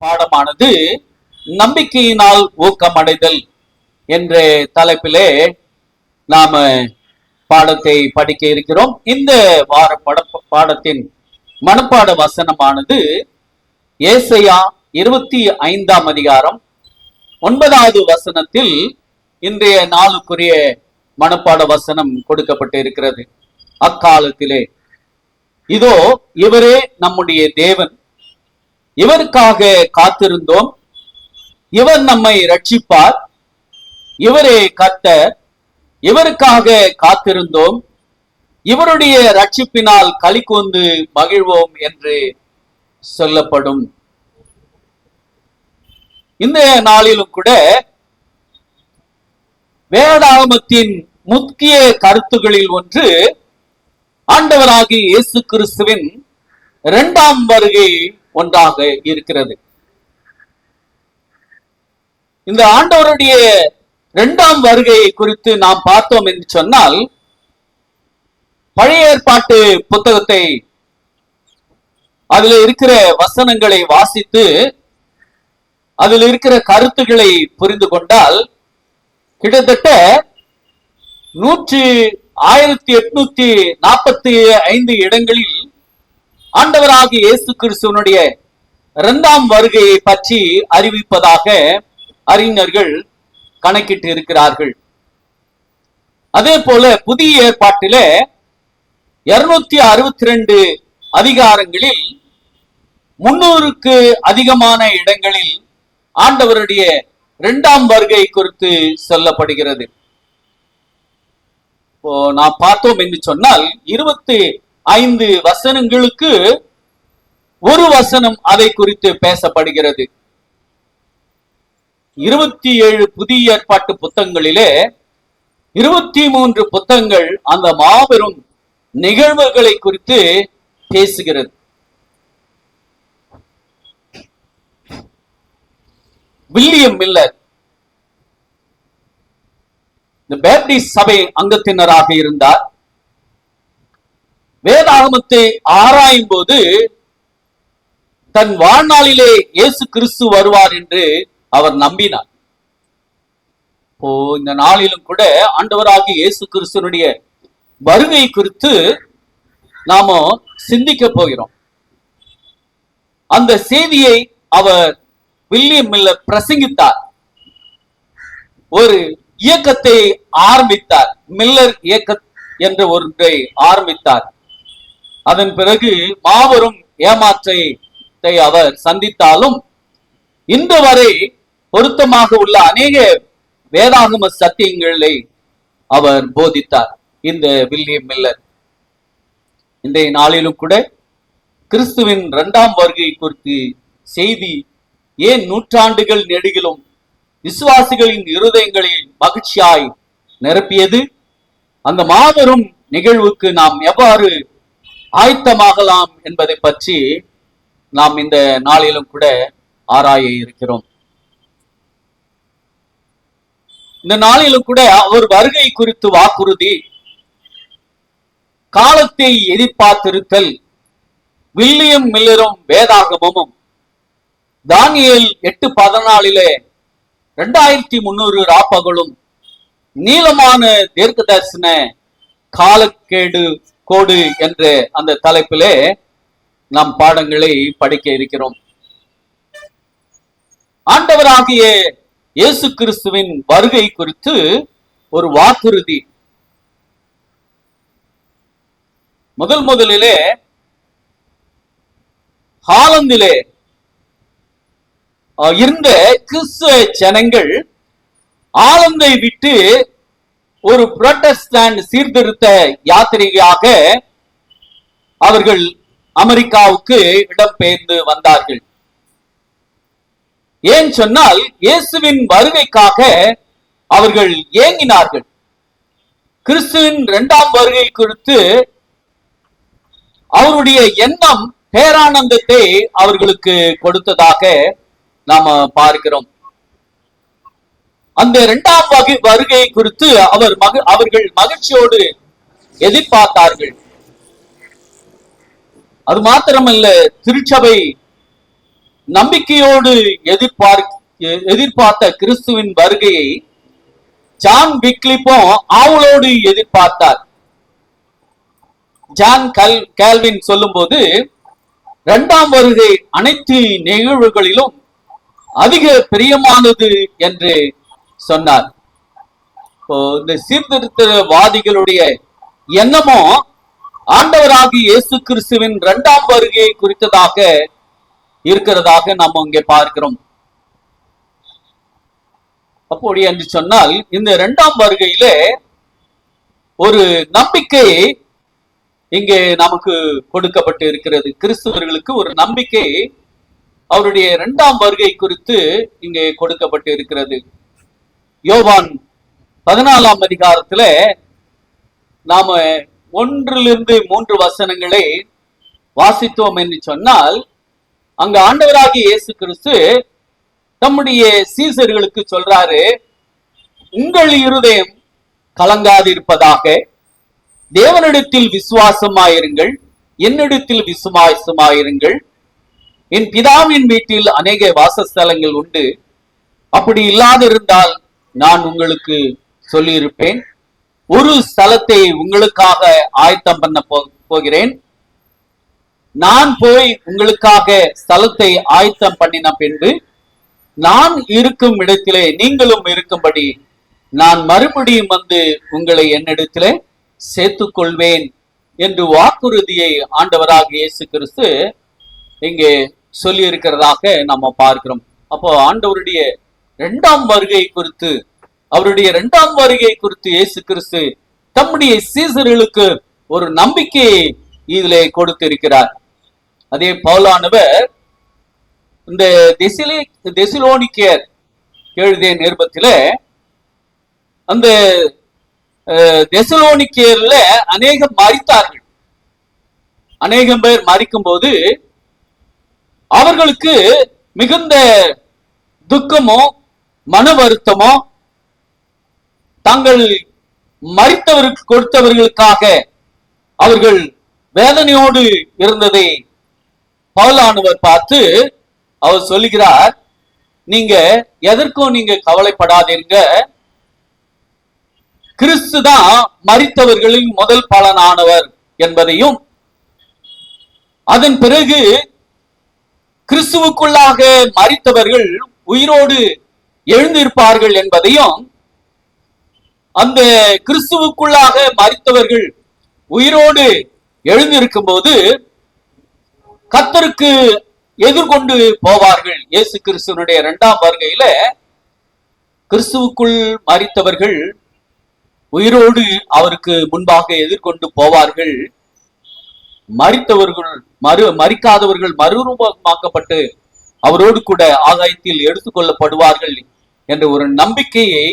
பாடமானது நம்பிக்கையினால் ஊக்கமடைதல் என்ற தலைப்பிலே நாம பாடத்தை படிக்க இருக்கிறோம். இந்த வார பாடத்தின் மனப்பாட வசனமானது ஏசாயா 25ஆம் அதிகாரம் 9வது வசனத்தில் இன்றைய நாளுக்குரிய மனப்பாட வசனம் கொடுக்கப்பட்டு இருக்கிறது. அக்காலத்திலே இதோ இவரே நம்முடைய தேவன், இவருக்காக காத்திருந்தோம், இவர் நம்மை ரட்சிப்பார், இவரே கர்த்தர், இவருக்காக காத்திருந்தோம், இவருடைய ரட்சிப்பினால் களி கூர்ந்து மகிழ்வோம் என்று சொல்லப்படும். இந்த நாளிலும் கூட வேதாகமத்தின் முக்கிய கருத்துகளில் ஒன்று ஆண்டவராகிய இயேசு கிறிஸ்துவின் இரண்டாம் வருகை ஒன்றாக இருக்கிறது. இந்த ஆண்டவருடைய இரண்டாம் வருகையை குறித்து நாம் பார்த்தோம் என்று சொன்னால், பழைய ஏற்பாட்டு புத்தகத்தை அதில் இருக்கிற வசனங்களை வாசித்து அதில் இருக்கிற கருத்துக்களை புரிந்து கொண்டால் கிட்டத்தட்ட 1845 இடங்களில் ஆண்டவராகிய இயேசு கிறிஸ்துவனுடைய இரண்டாம் வருகையை பற்றி அறிவிப்பதாக அறிஞர்கள் கணக்கிட்டு இருக்கிறார்கள். அதே போல புதிய ஏற்பாட்டிலே 262 அதிகாரங்களில் 300க்கு அதிகமான இடங்களில் ஆண்டவருடைய இரண்டாம் வருகை குறித்து சொல்லப்படுகிறது. நாம் பார்த்தோம் என்று சொன்னால் 25 வசனங்களுக்கு ஒரு வசனம் அதை குறித்து பேசப்படுகிறது. 27 புதிய ஏற்பாட்டு புத்தகங்களிலே 23 புத்தகங்கள் அந்த மாபெரும் நிகழ்வுகளை குறித்து பேசுகிறது. வில்லியம் மில்லர் இந்த பேப்டிஸ்ட் சபை அங்கத்தினராக இருந்தார். வேதாகமத்தை ஆராயும் போது தன் வாழ்நாளிலே இயேசு கிறிஸ்து வருவார் என்று அவர் நம்பினார். இந்த நாளிலும் கூட ஆண்டவராகிய இயேசு கிறிஸ்துவனுடைய வருகை குறித்து நாம சிந்திக்க போகிறோம். அந்த செய்தியை அவர் வில்லியம் மில்லர் பிரசங்கித்தார். ஒரு இயக்கத்தை ஆரம்பித்தார், மில்லர் இயக்க என்ற ஒன்றை ஆரம்பித்தார். அதன் பிறகு மாபெரும் ஏமாற்றத்தை அவர் சந்தித்தாலும் இன்று வரை பொருத்தமாக உள்ள அநேக வேதாகம சத்தியங்களை அவர் போதித்தார். இந்த வில்லியம் மில்லர் இன்றைய நாளிலும் கூட கிறிஸ்துவின் இரண்டாம் வருகை குறித்து செய்தி ஏன் நூற்றாண்டுகள் நெடுகிலும் விசுவாசிகளின் இருதயங்களில் மகிழ்ச்சியாய் நிரப்பியது, அந்த மாபெரும் நிகழ்வுக்கு நாம் எவ்வாறு ஆயத்தமாகலாம் என்பதை பற்றி நாம் இந்த நாளிலும் கூட ஆராய இருக்கிறோம். இந்த நாளிலும் கூட அவர் வருகை குறித்து வாக்குறுதி, காலத்தை எதிர்பார்த்திருத்தல், வில்லியம் மில்லரும் வேதாகமும், தானியேல் 8:14 2300 ராப்பகலும், நீளமான தீர்க்க தரிசன காலக்கேடு கோடு என்ற அந்த தலைப்பிலே நாம் பாடங்களை படிக்க இருக்கிறோம். ஆண்டவராகிய இயேசு கிறிஸ்துவின் வருகை குறித்து ஒரு வாக்குறுதி. முதலிலே ஹாலந்திலே இருந்த கிறிஸ்துவ ஜனங்கள் ஆலந்தை விட்டு ஒரு புரொட்டஸ்டன்ட் சீர்திருத்த யாத்திரையாக அவர்கள் அமெரிக்காவுக்கு இடம்பெயர்ந்து வந்தார்கள். ஏன் சொன்னால் இயேசுவின் வருகைக்காக அவர்கள் ஏங்கினார்கள். கிறிஸ்துவின் இரண்டாம் வருகை குறித்து அவருடைய எண்ணம் பேரானந்தத்தை அவர்களுக்கு கொடுத்ததாக நாம பார்க்கிறோம். அந்த இரண்டாம் வருகை குறித்து அவர்கள் மகிழ்ச்சியோடு எதிர்பார்த்தார்கள். அது மாத்திரமல்ல, திருச்சபை நம்பிக்கையோடு எதிர்பார்த்த கிறிஸ்துவின் வருகையை ஜான் விக்லிப்பும் ஆவலோடு எதிர்பார்த்தார். ஜான் கால்வின் சொல்லும் போது, இரண்டாம் வருகை அனைத்து நிகழ்வுகளிலும் அதிக பிரியமானது என்று சொன்னார். இந்த சீர்திருத்தவாதிகளுடைய எண்ணமோ ஆண்டவராகிய இயேசு கிறிஸ்துவின் இரண்டாம் வருகை குறித்ததாக இருக்கிறதாக நாம் இங்கே பார்க்கிறோம். அப்படி என்று சொன்னால், இந்த இரண்டாம் வருகையிலே ஒரு நம்பிக்கை இங்கே நமக்கு கொடுக்கப்பட்டு இருக்கிறது. கிறிஸ்துவர்களுக்கு ஒரு நம்பிக்கை அவருடைய இரண்டாம் வருகை குறித்து இங்கே கொடுக்கப்பட்டு இருக்கிறது. யோவான் 14ஆம் அதிகாரத்துல நாம 1-3 வசனங்களை வாசித்தோம் என்று சொன்னால், அங்க ஆண்டவராகிய இயேசு கிறிஸ்து தம்முடைய சீசர்களுக்கு சொல்றாரு, உங்கள் இருதயம் கலங்காதிருப்பதாக, தேவனிடத்தில் விசுவாசமாயிருங்கள், என்னிடத்தில் விசுவாசமாயிருங்கள். என் பிதாவின் வீட்டில் அநேக வாசஸ்தலங்கள் உண்டு, அப்படி இல்லாதிருந்தால் நான் உங்களுக்கு சொல்லியிருப்பேன். ஒரு ஸ்தலத்தை உங்களுக்காக ஆயத்தம் பண்ண போகிறேன். நான் போய் உங்களுக்காக ஸ்தலத்தை ஆயத்தம் பண்ணின பின்பு நான் இருக்கும் இடத்திலே நீங்களும் இருக்கும்படி நான் மறுபடியும் வந்து உங்களை என்னிடத்திலே சேர்த்துக் கொள்வேன் என்று வாக்குறுதியை ஆண்டவராகிய இயேசு கிறிஸ்து இங்கே சொல்லி இருக்கிறதாக நம்ம பார்க்கிறோம். அப்போ ஆண்டவருடைய இரண்டாம் வருகை குறித்து, அவருடைய இரண்டாம் வருகை குறித்து இயேசு கிறிஸ்து தம்முடைய சீசர்களுக்கு ஒரு நம்பிக்கையை இதிலே கொடுத்திருக்கிறார். அதே பவுலானவர் இந்த தெசலோனிக்கேயர் எழுதிய நிருபத்திலே, அந்த தெசலோனிக்கேயர்ல அநேகம் மரித்தார்கள். அநேகம் பேர் மரிக்கும் போது அவர்களுக்கு மிகுந்த துக்கமோ மன வருத்தமோ, தாங்கள் மரித்தவருக்கு கொடுத்தவர்களுக்காக அவர்கள் வேதனையோடு இருந்ததை பவுலானவர் பார்த்து அவர் சொல்லுகிறார், நீங்க எதற்கும் நீங்க கவலைப்படாதீங்க, கிறிஸ்து தான் மரித்தவர்களின் முதல் பலனானவர் என்பதையும், அதன் பிறகு கிறிஸ்துவுக்குள்ளாக மரித்தவர்கள் உயிரோடு எழுந்திருப்பார்கள் என்பதையும், அந்த கிறிஸ்துவுக்குள்ளாக மரித்தவர்கள் உயிரோடு எழுந்திருக்கும் போது கர்த்தருக்கு எதிர்கொண்டு போவார்கள். இயேசு கிறிஸ்துவனுடைய இரண்டாம் வருகையில கிறிஸ்துவுக்குள் மரித்தவர்கள் உயிரோடு அவருக்கு முன்பாக எதிர்கொண்டு போவார்கள். மரித்தவர்கள் மரிக்காதவர்கள் மறுரூபமாக்கப்பட்டு அவரோடு கூட ஆகாயத்தில் எடுத்துக்கொள்ளப்படுவார்கள் என்ற ஒரு நம்பிக்கையை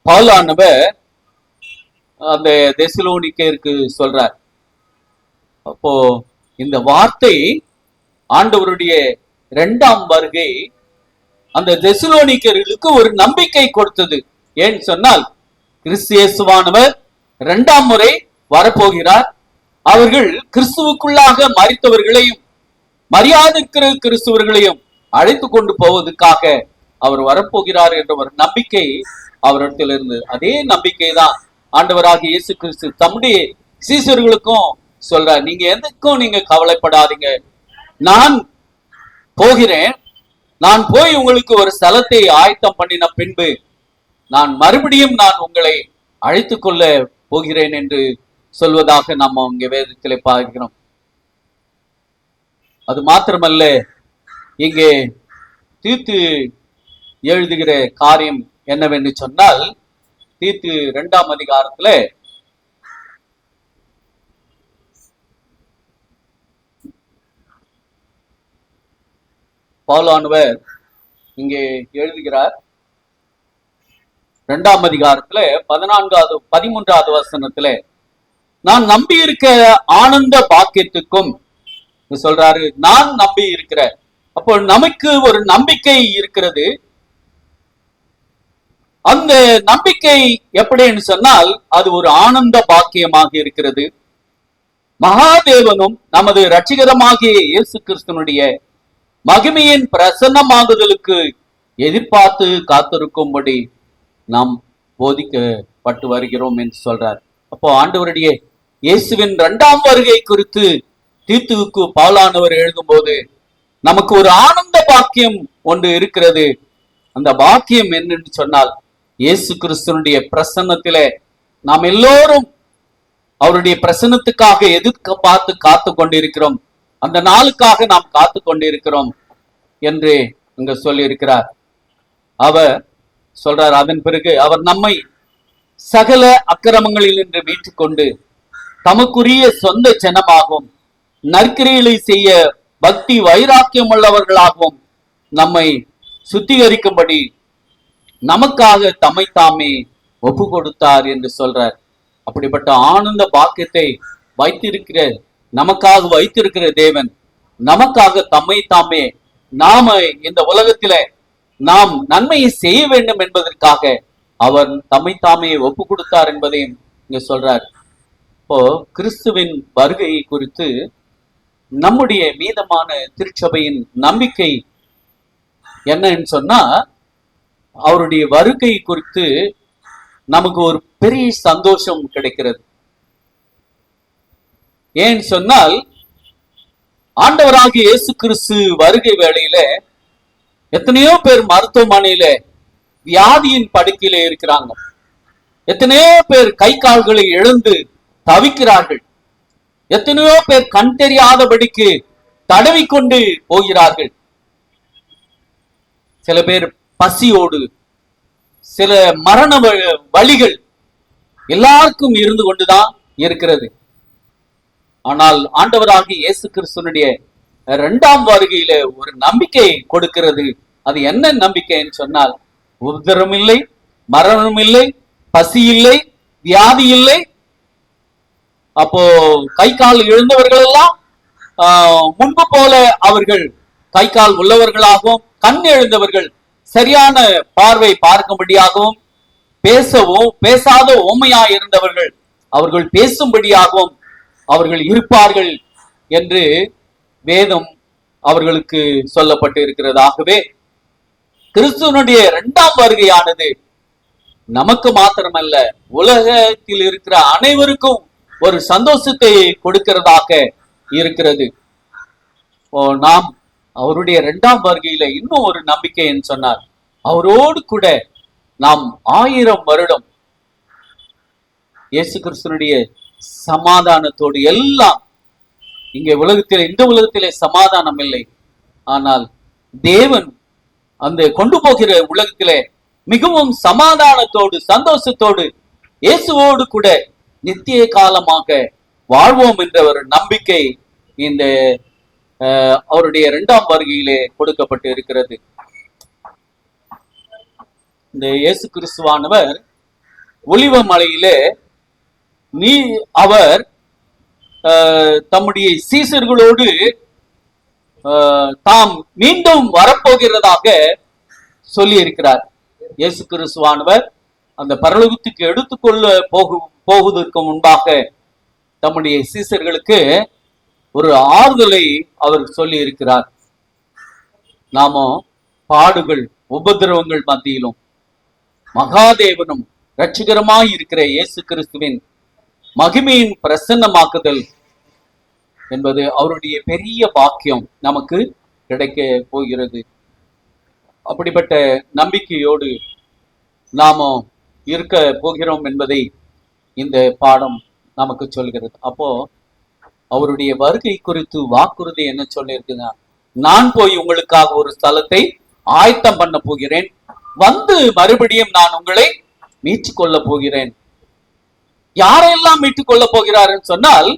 பவுலானவர் அந்த தெசலோனிக்கேயருக்கு சொல்றார். அப்போ இந்த வார்த்தை ஆண்டவருடைய இரண்டாம் வருகை அந்த தெசலோனிக்கேயர்களுக்கு ஒரு நம்பிக்கை கொடுத்தது. ஏன் சொன்னால், கிறிஸ்து இயேசுவானவர் இரண்டாம் முறை வரப்போகிறார். அவர்கள் கிறிஸ்துவுக்குள்ளாக மரித்தவர்களையும் மரியாதைக்கிற கிறிஸ்துவர்களையும் அழைத்து கொண்டு போவதற்காக அவர் வரப்போகிறார் என்ற ஒரு நம்பிக்கை அவரிடத்தில் இருந்தது. அதே நம்பிக்கை தான் ஆண்டவராகிய இயேசு கிறிஸ்து தம்முடைய சீசர்களுக்கும் சொல்றார், நீங்க எதுக்கும் நீங்க கவலைப்படாதீங்க, நான் போகிறேன், நான் போய் உங்களுக்கு ஒரு ஸ்தலத்தை ஆயத்தம் பண்ணின பின்பு நான் மறுபடியும் நான் உங்களை அழைத்து கொள்ள போகிறேன் என்று சொல்வதாக நம்ம இங்கே வேதத்திலே பார்க்கிறோம். அது மாத்திரமல்ல, இங்கே தீத்து எழுதுகிற காரியம் என்னவென்று சொன்னால், தீத்து 2ஆம் அதிகாரத்துல பவுலானவர் இங்கே எழுதுகிறார். 2ஆம் அதிகாரத்துல 13வது வசனத்துல, நான் நம்பி இருக்க ஆனந்த பாக்கியத்துக்கும் சொல்றாரு, நான் நம்பி இருக்கிற. அப்போ நமக்கு ஒரு நம்பிக்கை இருக்கிறது. அந்த நம்பிக்கை எப்படின்னு சொன்னால், அது ஒரு ஆனந்த பாக்கியமாக இருக்கிறது. மகாதேவனும் நமது இரட்சகருமாகிய இயேசு கிறிஸ்துனுடைய மகிமையின் பிரசன்னமாகுதலுக்கு எதிர்பார்த்து காத்திருக்கும்படி நாம் போதிக்கப்பட்டு வருகிறோம் என்று சொல்றார். அப்போ ஆண்டவருடைய இயேசுவின் 2ஆம் வருகை குறித்து தீத்துவுக்கு பவுலானவர் எழுதும்போது நமக்கு ஒரு ஆனந்த பாக்கியம் ஒன்று இருக்கிறது. அந்த பாக்கியம் என்னன்னு சொன்னால், இயேசு கிறிஸ்துவனுடைய பிரசன்னத்திலே நாம் எல்லோரும் அவருடைய பிரசன்னத்துக்காக எதிர்க்க பார்த்து காத்து கொண்டிருக்கிறோம். அந்த நாளுக்காக நாம் காத்து கொண்டிருக்கிறோம் என்று இங்க சொல்லி இருக்கிறார். அவர் சொல்றார், அதன் பிறகு அவர் நம்மை சகல அக்கிரமங்களில் இன்று மீட்டுக்கொண்டு தமக்குரிய சொந்த ஜனமாகவும் நற்கிரிகளை செய்ய பக்தி வைராக்கியம் உள்ளவர்களாகவும் நம்மை சுத்திகரிக்கும்படி நமக்காக தம்மை தாமே ஒப்பு கொடுத்தார் என்று சொல்றார். அப்படிப்பட்ட ஆனந்த பாக்கியத்தை நமக்காக வைத்திருக்கிற தேவன் நமக்காக தம்மை தாமே நாம இந்த உலகத்தில நாம் நன்மையை செய்ய வேண்டும் என்பதற்காக அவர் தம்மை தாமே ஒப்பு கொடுத்தார் என்பதையும் இங்க சொல்றார். இப்போ கிறிஸ்துவின் வருகையை குறித்து நம்முடைய மீதமான திருச்சபையின் நம்பிக்கை என்னன்னு சொன்னா, அவருடைய வருகை குறித்து நமக்கு ஒரு பெரிய சந்தோஷம் கிடைக்கிறது. ஏன்னு சொன்னால், ஆண்டவராகிய இயேசு கிறிஸ்து வருகை வேளையில எத்தனையோ பேர் மருத்துவமனையில வியாதியின் படுக்கையில இருக்கிறாங்க. எத்தனையோ பேர் கை கால்களை இழந்து தவிக்கிறார்கள். எத்தனையோ பேர் கண் தெரியாதபடிக்கு தடவிக்கொண்டு போகிறார்கள். சில பேர் பசியோடு, சில மரண வழிகள் எல்லாருக்கும் இருந்து கொண்டுதான் இருக்கிறது. ஆனால் ஆண்டவராகிய இயேசு கிறிஸ்துவனுடைய 2ஆம் வருகையில ஒரு நம்பிக்கை கொடுக்கிறது. அது என்ன நம்பிக்கைன்னு சொன்னால், உபத்திரம் இல்லை, மரணம் இல்லை, பசி இல்லை, வியாதி இல்லை. அப்போ கை கால் இழந்தவர்கள் எல்லாம் முன்பு போல அவர்கள் கை கால் உள்ளவர்களாகவும், கண் எழுந்தவர்கள் சரியான பார்வை பார்க்கும்படியாகவும், பேசவும் பேசாத ஊமையா இருந்தவர்கள் அவர்கள் பேசும்படியாகவும் அவர்கள் இருப்பார்கள் என்று வேதம் அவர்களுக்கு சொல்லப்பட்டு இருக்கிறதாகவே கிறிஸ்துவனுடைய 2ஆம் வருகையானது நமக்கு மாத்திரமல்ல, உலகத்தில் இருக்கிற அனைவருக்கும் ஒரு சந்தோஷத்தை கொடுக்கிறதாக இருக்கிறது. நாம் அவருடைய 2ஆம் வருகையில இன்னும் ஒரு நம்பிக்கை என்று சொன்னார், அவரோடு கூட நாம் 1000 வருடம் இயேசு கிறிஸ்துவனுடைய சமாதானத்தோடு எல்லாம். இங்கே இந்த உலகத்திலே சமாதானம் இல்லை, ஆனால் தேவன் அந்த கொண்டு போகிற உலகத்திலே மிகவும் சமாதானத்தோடு சந்தோஷத்தோடு இயேசுவோடு கூட நித்திய காலமாக வாழ்வோம் என்ற ஒரு நம்பிக்கை இந்த அவருடைய 2ஆம் வருகையிலே கொடுக்கப்பட்டு இருக்கிறது. இந்த இயேசு கிறிஸ்துவானவர் ஒலிவ மலையிலே அவர் தம்முடைய சீசர்களோடு தாம் மீண்டும் வரப்போகிறதாக சொல்லி இருக்கிறார். இயேசு கிறிஸ்துவானவர் அந்த பரலோகத்துக்கு எடுத்துக்கொள்ள போகுவதற்கு முன்பாக தம்முடைய சீசர்களுக்கு ஒரு ஆறுதலை அவர் சொல்லி இருக்கிறார். நாம பாடுகள் உபதிரவங்கள் மத்தியிலும் மகாதேவனும் இரட்சகரமாய் இருக்கிற இயேசு கிறிஸ்துவின் மகிமையின் பிரசன்னமாக்குதல் என்பது அவருடைய பெரிய பாக்கியம் நமக்கு கிடைக்க போகிறது. அப்படிப்பட்ட நம்பிக்கையோடு நாம இருக்க போகிறோம் என்பதை இந்த பாடம் நமக்கு சொல்கிறது. அப்போ அவருடைய வருகை குறித்து வாக்குறுதி என்ன சொல்லியிருக்குன்னா, நான் போய் உங்களுக்காக ஒரு ஸ்தலத்தை ஆயத்தம் பண்ண போகிறேன், வந்து மறுபடியும் நான் உங்களை மீட்டுக் கொள்ள போகிறேன். யாரெல்லாம் மீட்டுக் கொள்ள போகிறாருன்னு சொன்னால்,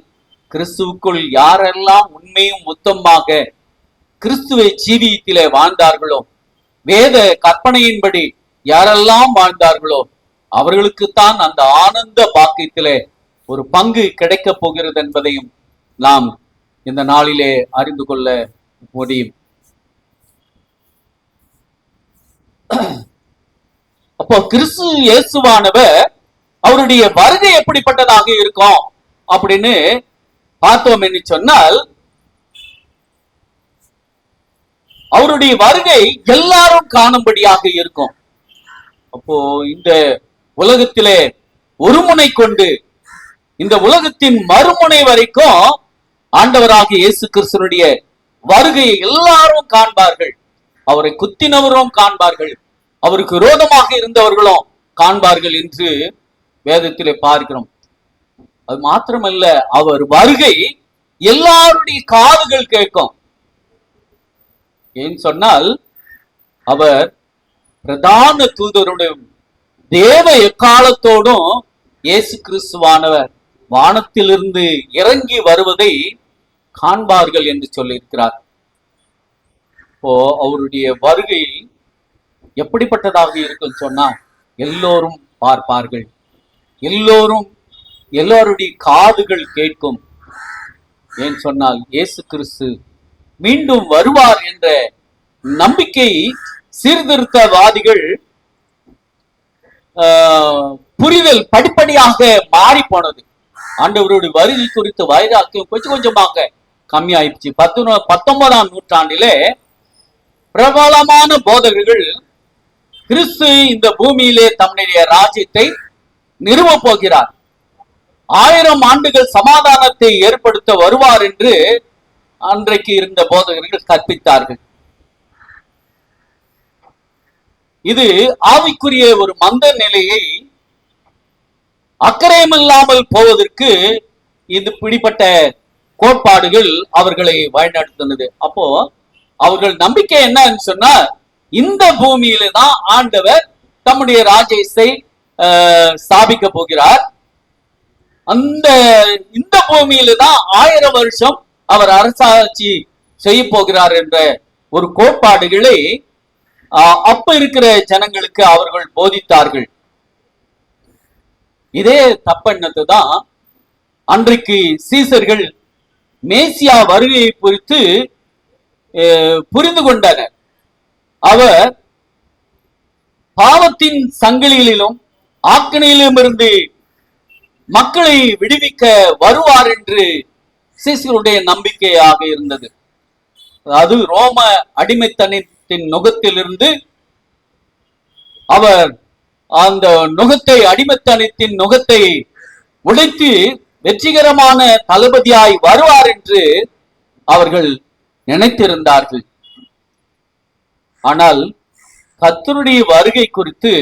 கிறிஸ்துவுக்குள் யாரெல்லாம் உண்மையும் மொத்தமாக கிறிஸ்துவை ஜீவியத்திலே வாழ்ந்தார்களோ, வேத கற்பனையின்படி யாரெல்லாம் வாழ்ந்தார்களோ அவர்களுக்குத்தான் அந்த ஆனந்த பாக்கியத்திலே ஒரு பங்கு கிடைக்க போகிறது என்பதையும் நாம் இந்த நாளிலே அறிந்து கொள்ள முடியும். அப்போ கிறிஸ்து இயேசுவானவர் அவருடைய வருகை எப்படிப்பட்டதாக இருக்கும் அப்படின்னு பார்த்தோம் என்று சொன்னால், அவருடைய வருகை எல்லாரும் காணும்படியாக இருக்கும். அப்போ இந்த உலகத்திலே ஒரு முனை கொண்டு இந்த உலகத்தின் மறுமுனை வரைக்கும் ஆண்டவராகிய இயேசு கிறிஸ்துவினுடைய வருகையை எல்லாரும் காண்பார்கள். அவரை குத்தினவரும் காண்பார்கள், அவருக்கு விரோதமாக இருந்தவர்களும் காண்பார்கள் என்று வேதத்திலே பார்க்கிறோம். அது மாத்திரமல்ல, அவர் வருகை எல்லாருடைய காதுகள் கேட்கும். ஏன் சொன்னால், அவர் பிரதான தூதருடைய தேவ எக்காலத்தோடும் இயேசு கிறிஸ்துவானவர் வானத்திலிருந்து இறங்கி வருவதை காண்பார்கள் என்று சொல்லியிருக்கிறார். இப்போ அவருடைய வருகை எப்படிப்பட்டதாக இருக்கும் சொன்னா, எல்லோரும் பார்ப்பார்கள், எல்லோருடைய காதுகள் கேட்கும். ஏன் சொன்னால், இயேசு கிறிஸ்து மீண்டும் வருவார் என்ற நம்பிக்கை சீர்திருத்தவாதிகள் புரிதல் படிப்படியாக மாறி போனது. ஆண்டவருடைய வருகை குறித்த வைராக்கியம் கொஞ்சம் கொஞ்சமாக கம்மியாயிடுச்சு. 19ஆம் நூற்றாண்டிலே பிரபலமான போதகர்கள் கிறிஸ்து இந்த பூமியிலே தம்முடைய ராஜ்யத்தை நிறுவப் போகிறார், 1000 ஆண்டுகள் சமாதானத்தை ஏற்படுத்த வருவார் என்று அன்றைக்கு இருந்த போதகர்கள் கற்பித்தார்கள். இது ஆவிக்குரிய ஒரு மந்த நிலையை அக்கறையமில்லாமல் போவதற்கு இது பிடிப்பட்ட கோட்பாடுகள் அவர்களை வழிநடத்தினது. அப்போ அவர்கள் நம்பிக்கை என்னன்னு சொன்னா, இந்த பூமியில தான் ஆண்டவர் தம்முடைய ராஜ்யத்தை ஸ்தாபிக்க போகிறார், இந்த பூமியில தான் 1000 வருஷம் அவர் அரசாட்சி செய்ய போகிறார் என்ற ஒரு கோட்பாடுகளை அப்ப இருக்கிற ஜனங்களுக்கு அவர்கள் போதித்தார்கள். இதே தப்பெண்ணத்தை தான் அன்றைக்கு சீசர்கள் மேசியா வருகையை குறித்து புரிந்து கொண்டனர். அவர் பாவத்தின் சங்கிலியிலும் ஆக்கினையிலும் இருந்து மக்களை விடுவிக்க வருவார் என்று சீசருடைய நம்பிக்கையாக இருந்தது. அது ரோம அடிமைத்தனத்தின் நுகத்திலிருந்து அவர் அந்த நுகத்தை, அடிமைத்தனத்தின் நுகத்தை உடைத்து வெற்றிகரமான தளபதியாய் வருவார் என்று அவர்கள் நினைத்திருந்தார்கள். ஆனால் கர்த்தருடைய வருகை குறித்து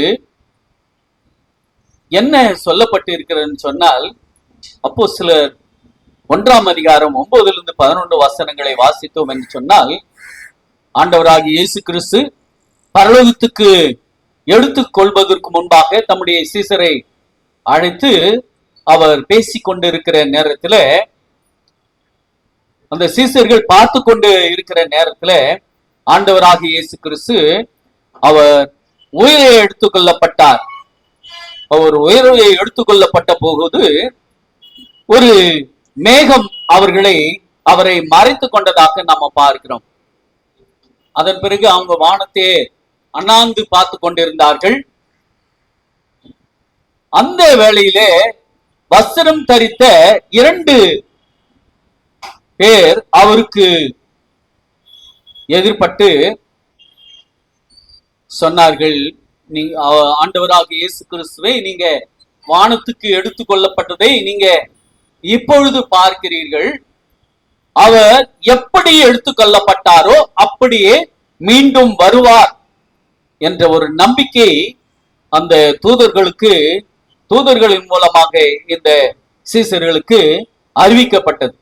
என்ன சொல்லப்பட்டு இருக்கிறதுன்னு சொன்னால், அப்போஸ்தலர் 1ஆம் அதிகாரம் 9 - 11 வசனங்களை வாசித்தோம் என்று சொன்னால், ஆண்டவராகிய இயேசு கிறிஸ்து பரலோகத்துக்கு எடுத்துக் கொள்வதற்கு முன்பாக தம்முடைய சீசரை அழைத்து அவர் பேசிக் கொண்டிருக்கிற நேரத்துல, அந்த சீசர்கள் பார்த்து கொண்டு இருக்கிற நேரத்துல ஆண்டவராகிய இயேசு கிறிஸ்து அவர் உயிரை எடுத்துக் கொள்ளப்பட்டார். அவர் உயிரை எடுத்துக்கொள்ளப்பட்ட போது ஒரு மேகம் அவரை மறைத்து கொண்டதாக நாம பார்க்கிறோம். அதன் பிறகு அவங்க வானத்தையே அண்ணாந்து பார்த்து கொண்டிருந்தார்கள். அந்த வேளையிலே வஸ்திரம் தரித்த 2 பேர் அவருக்கு எதிர்பட்டு சொன்னார்கள், நீங்க ஆண்டவராகிய இயேசு கிறிஸ்துவை நீங்க வானத்துக்கு எடுத்துக் கொள்ளப்பட்டதை நீங்க இப்பொழுது பார்க்கிறீர்கள். அவர் எப்படி எடுத்துக் கொள்ளப்பட்டாரோ அப்படியே மீண்டும் வருவார் என்ற ஒரு நம்பிக்கை அந்த தூதர்களின் மூலமாக இந்த சீசர்களுக்கு அறிவிக்கப்பட்டது.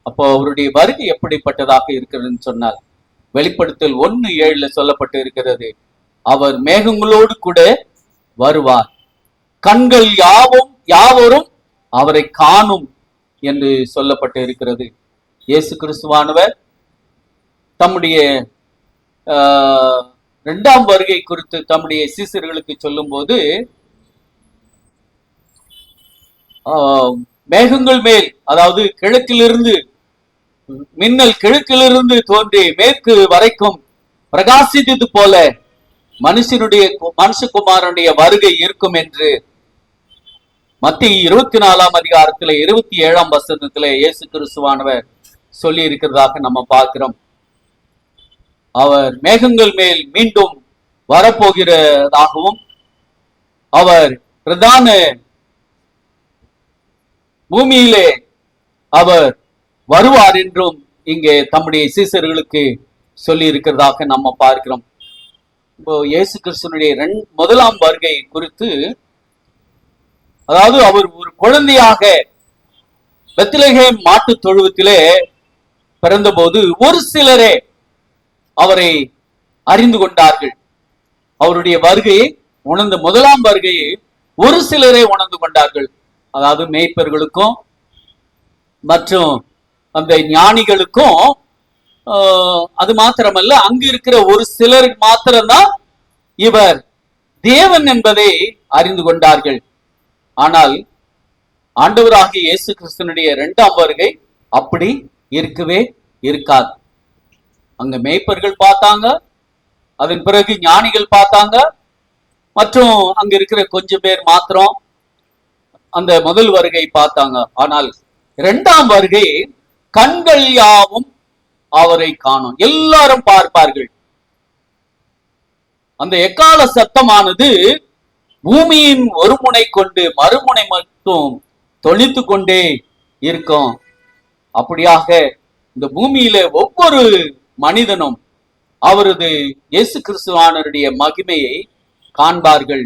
அப்போ அவருடைய வருகை எப்படிப்பட்டதாக இருக்கிறதுன்னு சொன்னால், வெளிப்படுத்தல் 1:7 சொல்லப்பட்டு இருக்கிறது, அவர் மேகங்களோடு கூட வருவார், கண்கள் யாவரும் அவரை காணும் என்று சொல்லப்பட்டு இருக்கிறது. இயேசு கிறிஸ்துவானவர் தம்முடைய 2ஆம் வருகை குறித்து தம்முடைய சீசர்களுக்கு சொல்லும் போது, மேகங்கள் மேல், அதாவது கிழக்கிலிருந்து மின்னல் கிழக்கிலிருந்து தோன்றி மேற்கு வரைக்கும் பிரகாசித்தது போல மனுஷகுமாரனுடைய வருகை இருக்கும் என்று மத்திய 24ஆம் அதிகாரத்திலே 27ஆம் வசனத்திலே இயேசு கிறிஸ்துவானவர் சொல்லி இருக்கிறதாக நம்ம பார்க்கிறோம். அவர் மேகங்கள் மேல் மீண்டும் வரப்போகிறதாகவும் அவர் பிரதான பூமியிலே அவர் வருவார் என்றும் இங்கே தம்முடைய சீசர்களுக்கு சொல்லி இருக்கிறதாக நம்ம பார்க்கிறோம். இப்போ இயேசு கிறிஸ்துனுடைய முதலாம் வருகை குறித்து, அதாவது அவர் ஒரு குழந்தையாக பெத்லகேம் மாட்டு தொழுவத்திலே பிறந்தபோது ஒரு சிலரே அவரை அறிந்து கொண்டார்கள். அவருடைய வருகையை உணர்ந்த முதலாம் வருகையை ஒரு சிலரே உணர்ந்து கொண்டார்கள். அதாவது மேய்ப்பர்களுக்கும் மற்றும் அந்த ஞானிகளுக்கும், அது மாத்திரமல்ல, அங்கு இருக்கிற ஒரு சிலர் மாத்திரம்தான் இவர் தேவன் என்பதை அறிந்து கொண்டார்கள். ஆனால் ஆண்டவராகிய இயேசு கிறிஸ்துனுடைய இரண்டாம் வருகை அப்படி இருக்கவே இருக்காது. அங்க மேய்ப்பர்கள் பார்த்தாங்க, அதன் பிறகு ஞானிகள் பார்த்தாங்க, மற்றும் அங்க இருக்கிற கொஞ்சம் பேர் மாத்திரம் அந்த முதல் வருகை பார்த்தாங்க. ஆனால் இரண்டாம் வருகை கண்கள் யாவும் அவரை காணும், எல்லாரும் பார்ப்பார்கள். அந்த எக்கால சத்தமானது பூமியின் ஒரு முனை கொண்டு மறுமுனை மட்டும் தொழித்து கொண்டே இருக்கும். அப்படியாக இந்த பூமியில ஒவ்வொரு மனிதனும் அவரது இயேசு கிறிஸ்துவானவருடைய மகிமையை காண்பார்கள்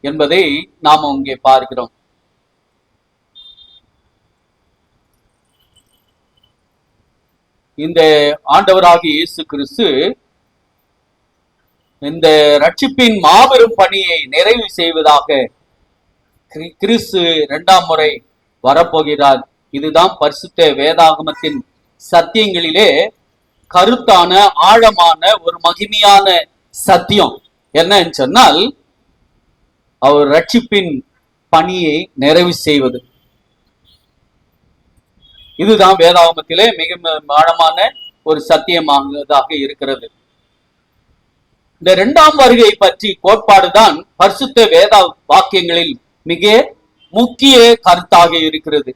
என்பதை நாம் இங்கே பார்க்கிறோம். இந்த ஆண்டவராகிய இயேசு கிறிஸ்து இந்த ரட்சிப்பின் மாபெரும் பணியை நிறைவு செய்வதாக கிறிஸ்து இரண்டாம் முறை வரப்போகிறார். இதுதான் பரிசுத்த வேதாகமத்தின் சத்தியங்களிலே கருத்தான ஆழமான ஒரு மகிமையான சத்தியம். என்னன்னு சொன்னால், அவர் ரட்சிப்பின் பணியை நிறைவு செய்வது. இதுதான் வேதாகமத்திலே மிக ஆழமான ஒரு சத்தியமானதாக இருக்கிறது. இந்த இரண்டாம் வருகை பற்றி கோட்பாடுதான் பரிசுத்த வேத வாக்கியங்களில் மிக முக்கிய கருத்தாக இருக்கிறது.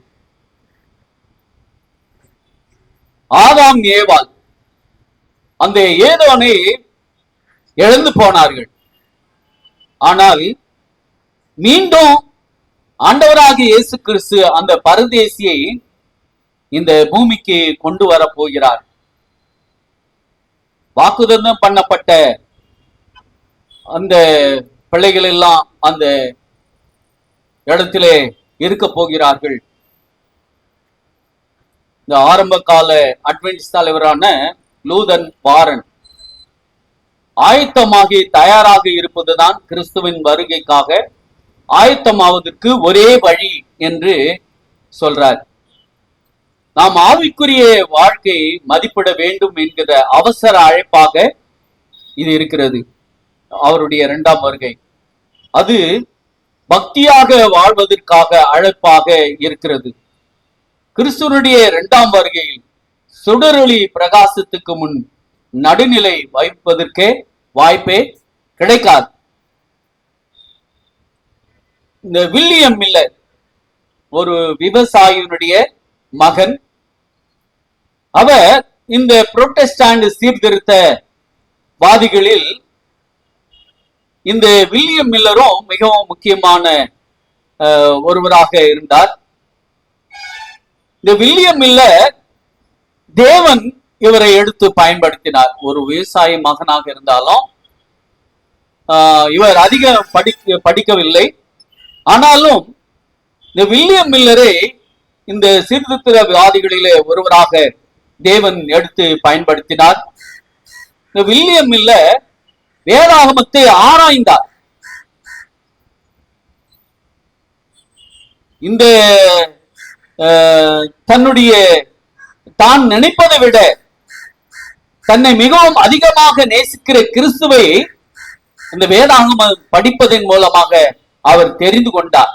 ஆதாம் ஏவாள் அந்த ஏதோனை இழந்து போனார்கள். ஆனால் மீண்டும் ஆண்டவராகிய இயேசு கிறிஸ்து அந்த பரதேசியை இந்த பூமிக்கு கொண்டு வர போகிறார். வாக்குதத்தம் பண்ணப்பட்ட அந்த பிள்ளைகள் எல்லாம் அந்த இடத்திலே இருக்க போகிறார்கள். இந்த ஆரம்ப கால அட்வென்டிஸ்ட் தலைவரான லூதன் வாரன் ஆயத்தமாகி தயாராக இருப்பதுதான் கிறிஸ்துவின் வருகைக்காக ஆயத்தமாவதற்கு ஒரே வழி என்று சொல்றார். நாம் ஆவிக்குரிய வாழ்க்கையை மதிப்பிட வேண்டும் என்கிற அவசர அழைப்பாக இது இருக்கிறது. அவருடைய இரண்டாம் வருகை அது பக்தியாக வாழ்வதற்காக அழைப்பாக இருக்கிறது. கிறிஸ்துவனுடைய இரண்டாம் வருகையில் சுடரொளி பிரகாசத்துக்கு முன் நடுநிலை வைப்பதற்கே வாய்ப்பே கிடைக்காது. இந்த வில்லியம் மில்லர் ஒரு விவசாயினுடைய மகன். அவர் இந்த புரோட்டஸ்டாண்ட் சீர்திருத்த வாதிகளில் இந்த வில்லியம் மில்லரும் மிகவும் முக்கியமான ஒருவராக இருந்தார். இந்த வில்லியம் மில்லர் தேவன் இவரை எடுத்து பயன்படுத்தினார். ஒரு விவசாய மகனாக இருந்தாலும் இவர் அதிகம் படிக்கவில்லை. ஆனாலும் இந்த வில்லியம் மில்லரை இந்த சீர்திருத்தவாதிகளிலே ஒருவராக தேவன் எடுத்து பயன்படுத்தினார். இந்த வில்லியம் மில்லர் வேதாகமத்தை ஆராய்ந்தார். இந்த தன்னுடைய தான் நினைப்பதை விட தன்னை மிகவும் அதிகமாக நேசிக்கிற கிறிஸ்துவை இந்த வேதாகமம் படிப்பதன் மூலமாக அவர் தெரிந்து கொண்டார்.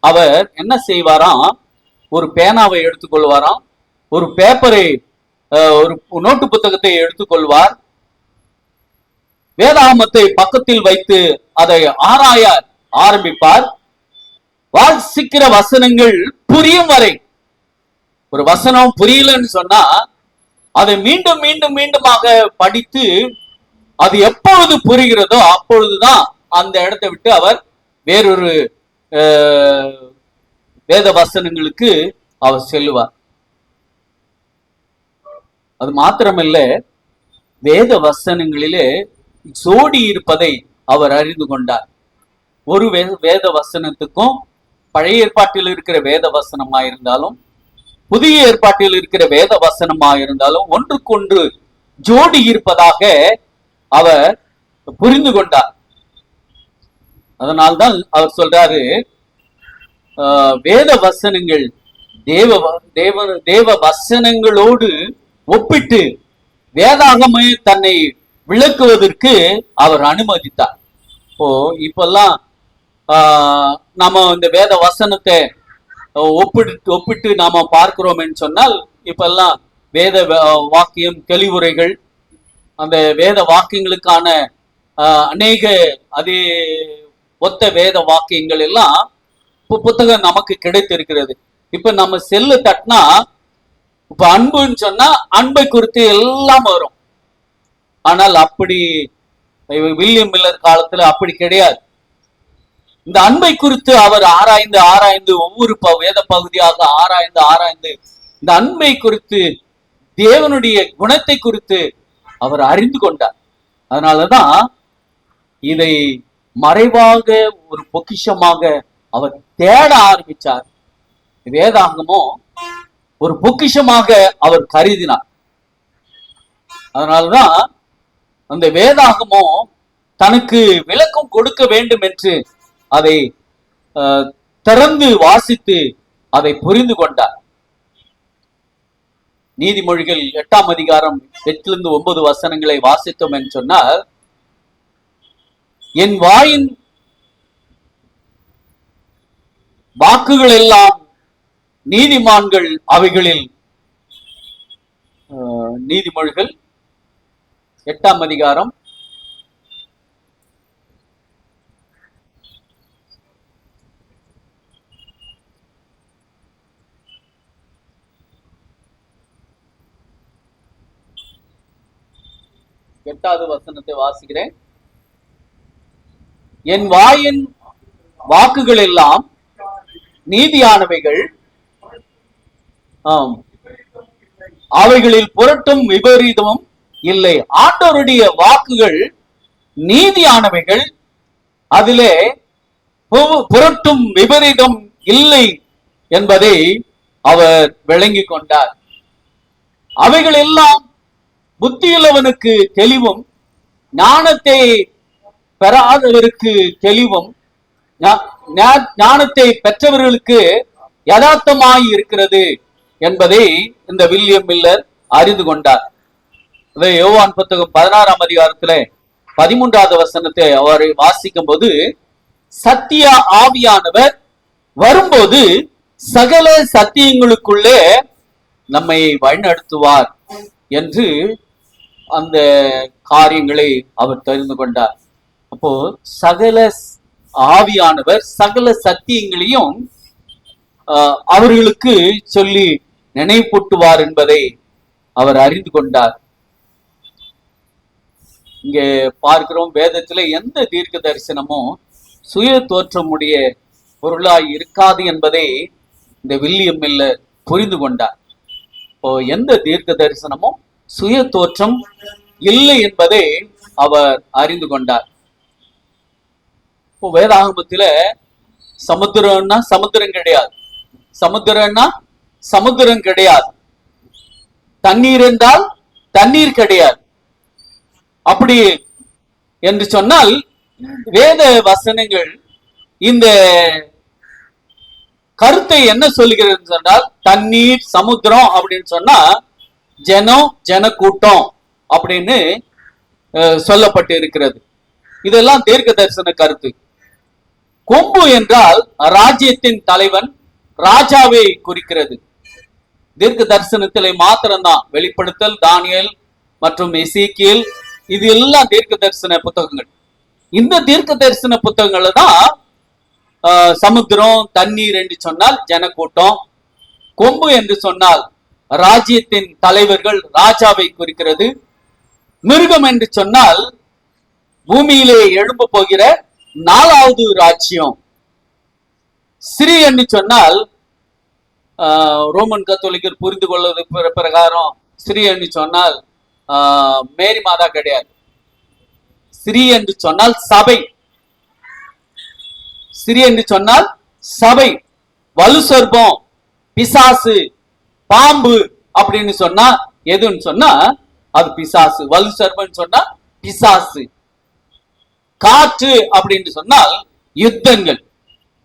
அவர் என்ன செய்வாராம், ஒரு பேனாவை எடுத்துக்கொள்வாராம், ஒரு பேப்பரை, ஒரு நோட்டு புத்தகத்தை எடுத்துக்கொள்வார், வேதாகமத்தை பக்கத்தில் வைத்து அதை ஆராய ஆரம்பிப்பார். வாசிக்கிற வசனங்கள் புரியும் வரை ஒரு வசனம் புரியலன்னு சொன்னா அதை மீண்டும் மீண்டும் மீண்டுமாக படித்து அது எப்பொழுது புரிகிறதோ அப்பொழுதுதான் அந்த இடத்தை விட்டு அவர் வேறொரு வேத வசனங்களுக்கு அவர் செல்லுவார். அது மாத்திரமல்ல, வேத வசனங்களிலே ஜோடி இருப்பதை அவர் அறிந்து கொண்டார். ஒரு வேத வசனத்துக்கும் பழைய ஏற்பாட்டில் இருக்கிற வேத வசனமா இருந்தாலும் புதிய ஏற்பாட்டில் இருக்கிற வேத வசனமா இருந்தாலும் ஒன்றுக்கொன்று ஜோடி இருப்பதாக அவர் புரிந்து கொண்டார். அதனால்தான் அவர் சொல்றாரு, வேத வசனங்கள் தேவ வசனங்களோடு ஒப்பிட்டு வேதாகமே தன்னை விளக்குவதற்கு அவர் அனுமதித்தார். இப்பெல்லாம் நாம இந்த வேத வசனத்தை ஒப்பிட்டு நாம பார்க்கிறோம் என்று சொன்னால், இப்பெல்லாம் வேத வாக்கியம் தெளிவுரைகள், அந்த வேத வாக்கியங்களுக்கான அநேக அதே ஒத்த வேத வாக்கியங்கள் எல்லாம் புத்தகம் நமக்கு கிடைத்திருக்கிறது. இப்ப நம்ம செல்லு தட்டினா இப்ப அன்புன்னு சொன்னா அன்பை குறித்து எல்லாம் வரும். ஆனால் அப்படி வில்லியம் மில்லர் காலத்துல அப்படி கிடையாது. இந்த அன்பை குறித்து அவர் ஆராய்ந்து ஒவ்வொரு வேத பகுதியாக ஆராய்ந்து இந்த அன்பை குறித்து தேவனுடைய குணத்தை குறித்து அவர் அறிந்து கொண்டார். அதனாலதான் இதை மறைவாக ஒரு பொக்கிஷமாக அவர் தேட ஆரம்பிச்சார். வேதாகமோ ஒரு பொக்கிஷமாக அவர் கருதினார். அதனால்தான் அந்த வேதாகமோ தனக்கு விளக்கம் கொடுக்க வேண்டும் என்று அதை திறந்து வாசித்து அதை புரிந்து கொண்டார். நீதிமொழிகள் 8ஆம் அதிகாரம் 8-9 வசனங்களை வாசித்தோம் என்று சொன்னால், என் வாயின் வாக்குகள் எல்லாம் நீதிமான்கள் அவைகளில், நீதிமொழிகள் 8ஆம் அதிகாரம் 8வது வசனத்தை வாசிக்கிறேன். என் வாயின் வாக்குகள் எல்லாம் நீதியானவைகள், அவைகளில் புரட்டும் விபரீதமும் இல்லை. ஆண்டவருடைய வாக்குகள் நீதியானவைகள், அதிலே புரட்டும் விபரீதம் இல்லை என்பதை அவர் விளங்கி கொண்டார். அவைகள் எல்லாம் புத்தியுள்ளவனுக்கு தெளிவும், ஞானத்தை பெறாதவருக்கு தெளிவும், ஞானத்தை பெற்றவர்களுக்கு யதார்த்தமாய் இருக்கிறது என்பதை இந்த வில்லியம் மில்லர் அறிந்து கொண்டார். யோவான் புத்தகம் 16ஆம் அதிகாரத்துல 13வது வசனத்தை அவரை வாசிக்கும் போது, சத்திய ஆவியானவர் வரும்போது சகல சத்தியங்களுக்குள்ளே நம்மை வழிநடத்துவார் என்று அந்த காரியங்களை அவர் தெரிந்து கொண்டார். அப்போ சகல ஆவியானவர் சகல சத்தியங்களையும் அவர்களுக்கு சொல்லி நினைப்பூட்டுவார் என்பதை அவர் அறிந்து கொண்டார். இங்க பார்க்கிறோம், வேதத்துல எந்த தீர்க்க தரிசனமும் சுய தோற்றமுடைய பொருளாய் இருக்காது என்பதை இந்த வில்லியம் மில்லர் புரிந்து கொண்டார். இப்போ எந்த தீர்க்க தரிசனமும் சுய தோற்றம் இல்லை என்பதை அவர் அறிந்து கொண்டார். இப்போ வேதாகமத்தில சமுத்திரம்னா சமுத்திரம் கிடையாது, சமுத்திரம்னா சமுத்திரம் கிடையாது, தண்ணீர் என்றால் தண்ணீர் கிடையாது. அப்படி என்று சொன்னால் வேத வசனங்கள் இந்த கருத்தை என்ன சொல்லுகிறது சொன்னால், தண்ணீர் சமுத்திரம் அப்படின்னு சொன்னா ஜனம் ஜன கூட்டம் அப்படின்னு சொல்லப்பட்டு இருக்கிறது. இதெல்லாம் தீர்க்க தரிசன கருத்து. கொம்பு என்றால் ராஜ்யத்தின் தலைவன், ராஜாவை குறிக்கிறது. தீர்க்க தரிசனத்திலே மாத்திரம்தான் வெளிப்படுத்தல், தானியேல் மற்றும் எசேக்கியேல், இது எல்லாம் தீர்க்க தரிசன புத்தகங்கள். இந்த தீர்க்க தரிசன புத்தகங்கள்ல தான் சமுத்திரம் தண்ணீர் என்று சொன்னால் ஜனக்கூட்டம், கொம்பு என்று சொன்னால் ராஜ்யத்தின் தலைவர்கள், ராஜாவை குறிக்கிறது. மிருகம் என்று சொன்னால் பூமியிலே எழும்ப போகிற 4வது ராஜ்யம். ஸ்ரீ என்று சொன்னால் ரோமன் கத்தோலிக்கர் புரிந்து கொள்வது பிரகாரம் ஸ்ரீ என்று சொன்னால் மேரி மாதா கிடையாது. ஸ்ரீ என்று சொன்னால் சபை. ஸ்ரீ என்று சொன்னால் சபை. வலு சர்ப்பம், பிசாசு, பாம்பு அப்படின்னு சொன்னா எதுன்னு சொன்னா அது பிசாசு. வலு சர்ப்பம் சொன்னா பிசாசு. காற்று அப்படின்னு சொன்னால் யுத்தங்கள்.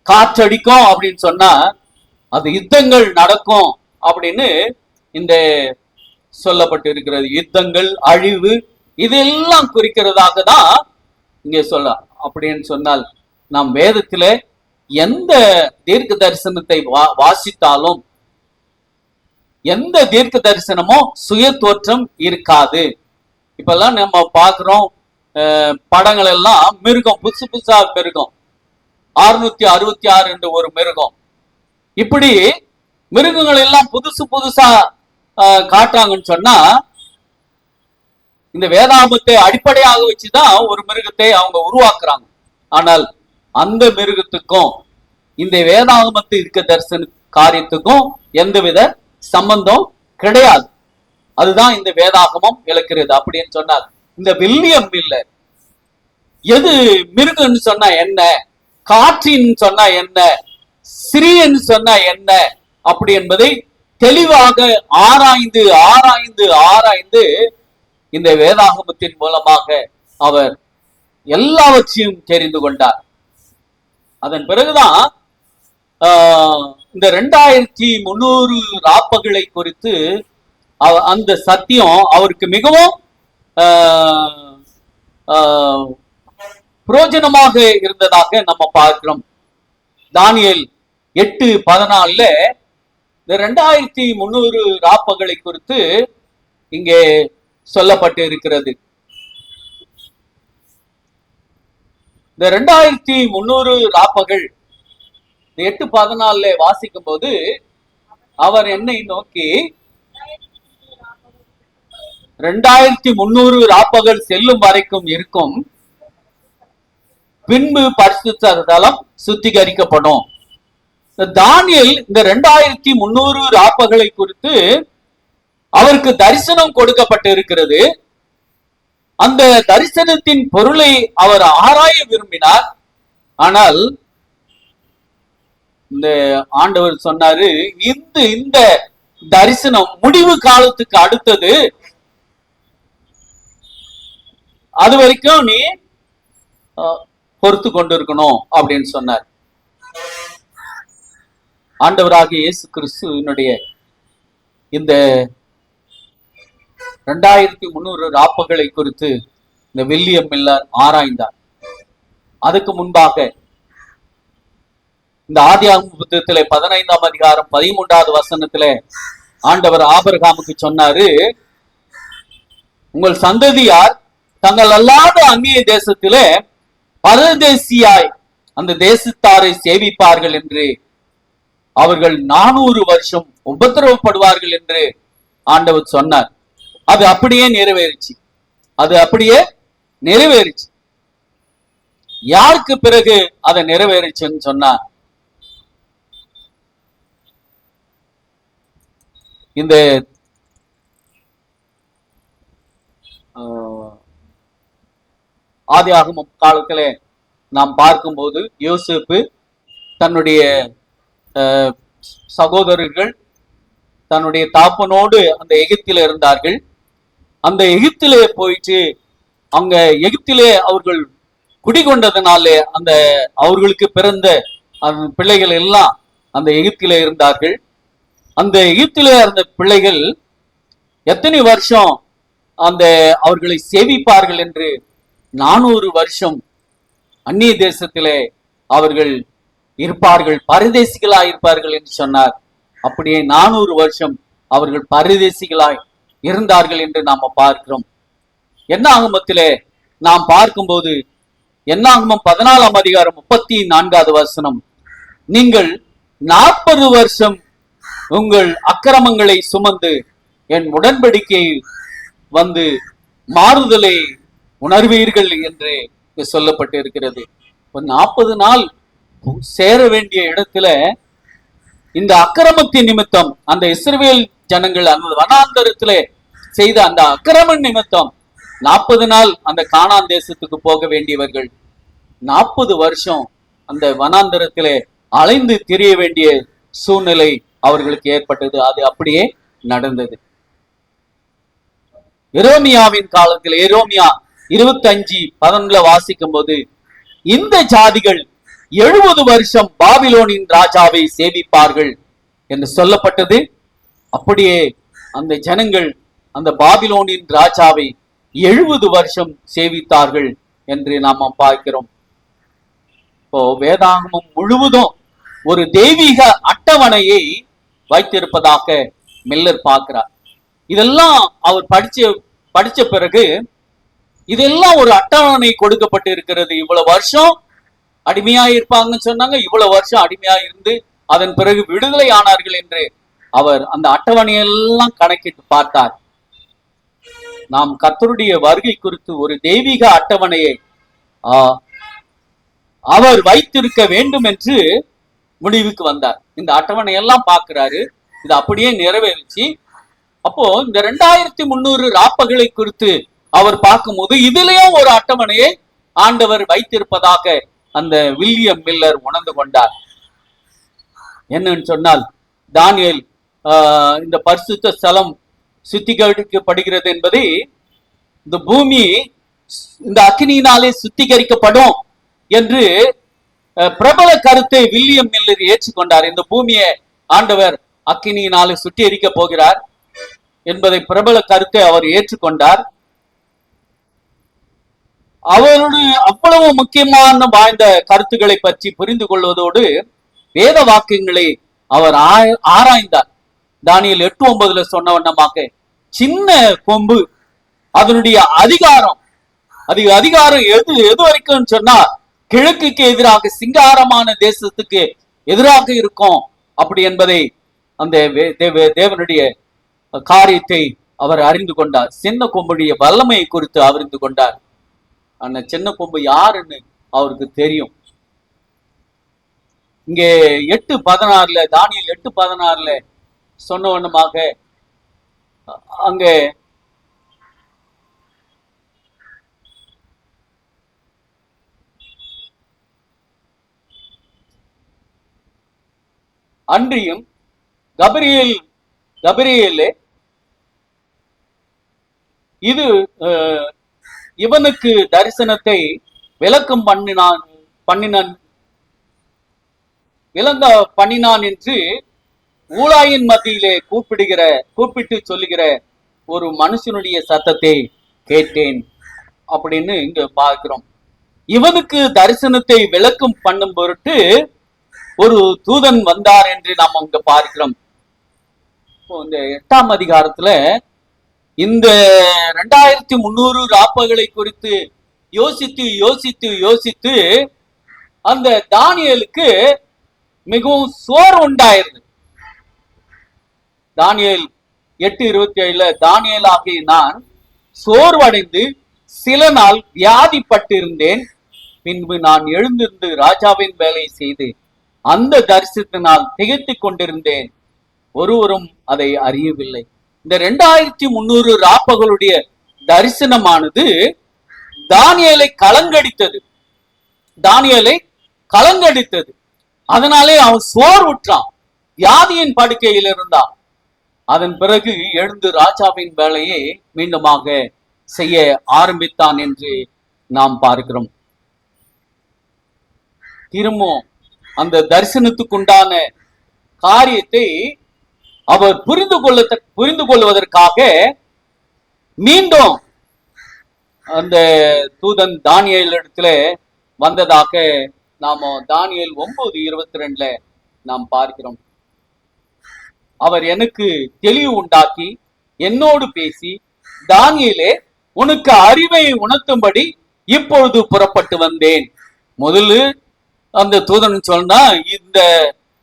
காற்றடிக்கும் அப்படின்னு சொன்னா அது யுத்தங்கள் நடக்கும் அப்படின்னு இந்த சொல்லப்பட்டு இருக்கிறது. யுத்தங்கள், அழிவு, இதெல்லாம் குறிக்கிறதாக தான் இங்க சொல்ல. அப்படின்னு சொன்னால் நாம் வேதத்துல எந்த தீர்க்க தரிசனத்தை வாசித்தாலும் எந்த தீர்க்க தரிசனமும் சுய தோற்றம் இருக்காது. இப்பெல்லாம் நம்ம பாக்குறோம் படங்கள் எல்லாம் மிருகம், புதுசு புதுசா மிருகம், 666 என்று ஒரு மிருகம், இப்படி மிருகங்கள் எல்லாம் புதுசு புதுசா காட்டுறாங்கன்னு சொன்னா இந்த வேதாகமத்தை அடிப்படையாக வச்சுதான் ஒரு மிருகத்தை அவங்க உருவாக்குறாங்க. ஆனால் அந்த மிருகத்துக்கும் இந்த வேதாகமத்து இருக்க தரிசன காரியத்துக்கும் எந்தவித சம்பந்தம் கிடையாது. அதுதான் இந்த வேதாகமம் விளக்கிறது. அப்படின்னு சொன்னால் இந்த வில்லியம் இல்ல, எது மிருகம்னு சொன்னா என்ன, காற்றின்னு சொன்னா என்ன, சிறியன்னு சொன்னா என்ன அப்படி என்பதை தெளிவாக ஆராய்ந்து ஆராய்ந்து ஆராய்ந்து இந்த வேதாகமத்தின் மூலமாக அவர் எல்லாவற்றையும் தெரிந்து கொண்டார். அதன் பிறகுதான் இந்த 2300 ராப்பகளை குறித்து அந்த சத்தியம் அவருக்கு மிகவும் பிரயோஜனமாக இருந்ததாக நம்ம பார்க்கிறோம். தானியேல் 8:14 இந்த 2300 ராப்பகளை குறித்து இங்கே சொல்லப்பட்டு இருக்கிறது. இந்த 2300 ராப்பகள் 8:14 வாசிக்கும் போது அவர் என்னை நோக்கி 2300 ராப்பகள் செல்லும் வரைக்கும் இருக்கும், பின்பு பரிசுத்த ஸ்தலம் சுத்திகரிக்கப்படும். தானியேல் இந்த 2300 ராப்பகளை குறித்து அவருக்கு தரிசனம் கொடுக்கப்பட்டு இருக்கிறது. அந்த தரிசனத்தின் பொருளை அவர் ஆராய விரும்பினார். ஆனால் இந்த ஆண்டவர் சொன்னாரு, இந்த தரிசனம் முடிவு காலத்துக்கு அடுத்தது, அது வரைக்கும் நீ பொறுத்து கொண்டிருக்கணும் அப்படின்னு சொன்னார். ஆண்டவராகிய இயேசு கிறிஸ்துவினுடைய இந்த 2300 ராப்பகளை குறித்து இந்த வில்லியம் மில்லர் ஆராய்ந்தார். அதுக்கு முன்பாக இந்த ஆதியாகம புத்தகத்திலே 15ஆம் அதிகாரம் 13வது வசனத்திலே ஆண்டவர் ஆபிரகாமுக்கு சொன்னாரு, உங்கள் சந்ததியார் தங்கள் அல்லாத அந்நிய தேசத்திலே பரதேசியாய் அந்த தேசத்தாரை சேவிப்பார்கள் என்று, அவர்கள் 400 வருஷம் உபத்திரவப்படுவார்கள் என்று ஆண்டவர் சொன்னார். அது அப்படியே நிறைவேறிச்சு. அது அப்படியே நிறைவேறிச்சு. யாருக்கு பிறகு அதை நிறைவேறிச்சுன்னு சொன்னா இந்த ஆதியாகம காலத்திலே நாம் பார்க்கும்போது யோசேப்பு தன்னுடைய சகோதரர்கள் தன்னுடைய தாப்பனோடு அந்த எகிப்திலே இருந்தார்கள். அந்த எகிப்திலே போயிட்டு அங்க எகிப்திலே அவர்கள் குடிகொண்டதுனாலே அந்த அவர்களுக்கு பிறந்த அந்த பிள்ளைகள் எல்லாம் அந்த எகிப்திலே இருந்தார்கள். அந்த எகிப்திலே இருந்த பிள்ளைகள் எத்தனை வருஷம் அந்த அவர்களை சேவிப்பார்கள் என்று 400 வருஷம் அந்நிய தேசத்திலே அவர்கள் இருப்பார்கள், பரதேசிகளாய் இருப்பார்கள் என்று சொன்னார். அப்படியே 400 வருஷம் அவர்கள் பரதேசிகளாய் இருந்தார்கள் என்று நாம பார்க்கிறோம். என்னாகமத்திலே நாம் பார்க்கும்போது என்னாகமம் 14ஆம் அதிகாரம் 34வது வசனம், நீங்கள் 40 வருஷம் உங்கள் அக்கிரமங்களை சுமந்து என் உடன்படிக்கை வந்து மாறுதலை உணர்வீர்கள் என்று சொல்லப்பட்டு இருக்கிறது. 40 நாள் சேர வேண்டிய இடத்துல இந்த அக்கிரமத்தின் நிமித்தம் அந்த இஸ்ரவேல் ஜனங்கள் அந்த வனாந்தரத்திலே செய்த அந்த அக்கிரம நிமித்தம் 40 நாள் அந்த கானான் தேசத்துக்கு போக வேண்டியவர்கள் 40 வருஷம் அந்த வனாந்தரத்திலே அலைந்து திரிய வேண்டிய சூழ்நிலை அவர்களுக்கு ஏற்பட்டது. அது அப்படியே நடந்தது. எரேமியாவின் காலத்தில் எரேமியா 25:11 வாசிக்கும் போது இந்த ஜாதிகள் 70 வருஷம் பாபிலோனின் ராஜாவை சேவிப்பார்கள் என்று சொல்லப்பட்டது. அப்படியே அந்த ஜனங்கள் அந்த பாபிலோனின் ராஜாவை 70 வருஷம் சேவித்தார்கள் என்று நாம் பார்க்கிறோம். இப்போ வேதாகமம் முழுவதும் ஒரு தெய்வீக அட்டவணையை வைத்திருப்பதாக மில்லர் பார்க்கிறார். இதெல்லாம் அவர் படிச்ச பிறகு இதெல்லாம் ஒரு அட்டவணை கொடுக்கப்பட்டு இருக்கிறது. இவ்வளவு வருஷம் அடிமையா இருப்பாங்கன்னு சொன்னாங்க, இவ்வளவு வருஷம் அடிமையா இருந்து அதன் பிறகு விடுதலை ஆனார்கள் என்று அவர் அந்த அட்டவணையெல்லாம் கணக்கிட்டு பார்த்தார். நாம் கர்த்தருடைய வருகை குறித்து ஒரு தெய்வீக அட்டவணையை அவர் வைத்திருக்க வேண்டும் என்று முடிவுக்கு வந்தார். இந்த அட்டவணையெல்லாம் பார்க்கிறாரு, இது அப்படியே நிறைவேறிச்சு. அப்போ இந்த 2300 ராப்பகளை குறித்து அவர் பார்க்கும்போது இதுலயும் ஒரு அட்டவணையை ஆண்டவர் வைத்திருப்பதாக அந்த வில்லியம் மில்லர் உணர்ந்து கொண்டார். என்னன்னு சொன்னால், தானியேல் இந்த பரிசுத்த ஸ்தலம் சுத்திகரிக்கப்படுகிறது என்பதை, இந்த பூமி இந்த அக்கினியினாலே சுத்திகரிக்கப்படும் என்று பிரபல கருத்தை வில்லியம் மில்லர் ஏற்றுக்கொண்டார். இந்த பூமியை ஆண்டவர் அக்கினியினாலே சுத்திகரிக்க போகிறார் என்பதை பிரபல கருத்தை அவர் ஏற்றுக்கொண்டார். அவருடைய அவ்வளவு முக்கியமான வாய்ந்த கருத்துக்களை பற்றி புரிந்து கொள்வதோடு வேத வாக்கியங்களை அவர் ஆராய்ந்தார். தானியேல் 8:9 சொன்ன வண்ணமாக சின்ன கொம்பு அதனுடைய அதிகாரம் எது வரைக்கும் சொன்னா கிழக்குக்கு எதிராக சிங்காரமான தேசத்துக்கு எதிராக இருக்கும் அப்படி என்பதை அந்த தேவனுடைய காரியத்தை அவர் அறிந்து கொண்டார். சின்ன கொம்புடைய வல்லமையை குறித்து அறிந்து கொண்டார். அந்த சின்ன கொம்பு யாருன்னு அவருக்கு தெரியும். இங்கே 8:16 தானியேல் 8:16 சொன்ன வண்ணமாக அங்கே அன்றியும் கபிரியேலே இது இவனுக்கு தரிசனத்தை விளக்கம் பண்ணினான் என்று ஊழாயின் மத்தியிலே கூப்பிட்டு சொல்லுகிற ஒரு மனுஷனுடைய சத்தத்தை கேட்டேன் அப்படின்னு இங்க பார்க்கிறோம். இவனுக்கு தரிசனத்தை விளக்கம் பண்ணும் பொருட்டு ஒரு தூதன் வந்தார் என்று நாம் அங்க பார்க்கிறோம். இந்த 8ஆம் அதிகாரத்துல இந்த 2300 ராப்பகளை குறித்து யோசித்து அந்த தானியேலுக்கு மிகவும் சோர்வு உண்டாயிருது. தானியேல் 8:27 தானியேல் ஆகிய நான் சோர்வடைந்து சில நாள் வியாதிப்பட்டிருந்தேன். பின்பு நான் எழுந்திருந்து ராஜாவின் வேலை செய்து அந்த தரிசனத்தினால் திகைத்து கொண்டிருந்தேன். ஒருவரும் அதை அறியவில்லை. இந்த 2300 ராப்பகளுடைய தரிசனமானது தானியேலை கலங்கடித்தது. அதனாலே அவன் சோர்வுற்றான், வியாதியின் படுக்கையில் இருந்தான். அதன் பிறகு எழுந்து ராஜாவின் வேலையை மீண்டுமாக செய்ய ஆரம்பித்தான் என்று நாம் பார்க்கிறோம். திரும்பவும் அந்த தரிசனத்துக்குண்டான காரியத்தை அவர் புரிந்து கொள்வதற்காக மீண்டும் அந்த தூதன் தானியேல் இடத்துல வந்ததாக நாம தானியேல் 9:22 நாம் பார்க்கிறோம். அவர் எனக்கு தெளிவு உண்டாக்கி என்னோடு பேசி, தானியேலே உனக்கு அறிவை உணர்த்தும்படி இப்பொழுது புறப்பட்டு வந்தேன். முதல்ல அந்த தூதன் சொன்னா இந்த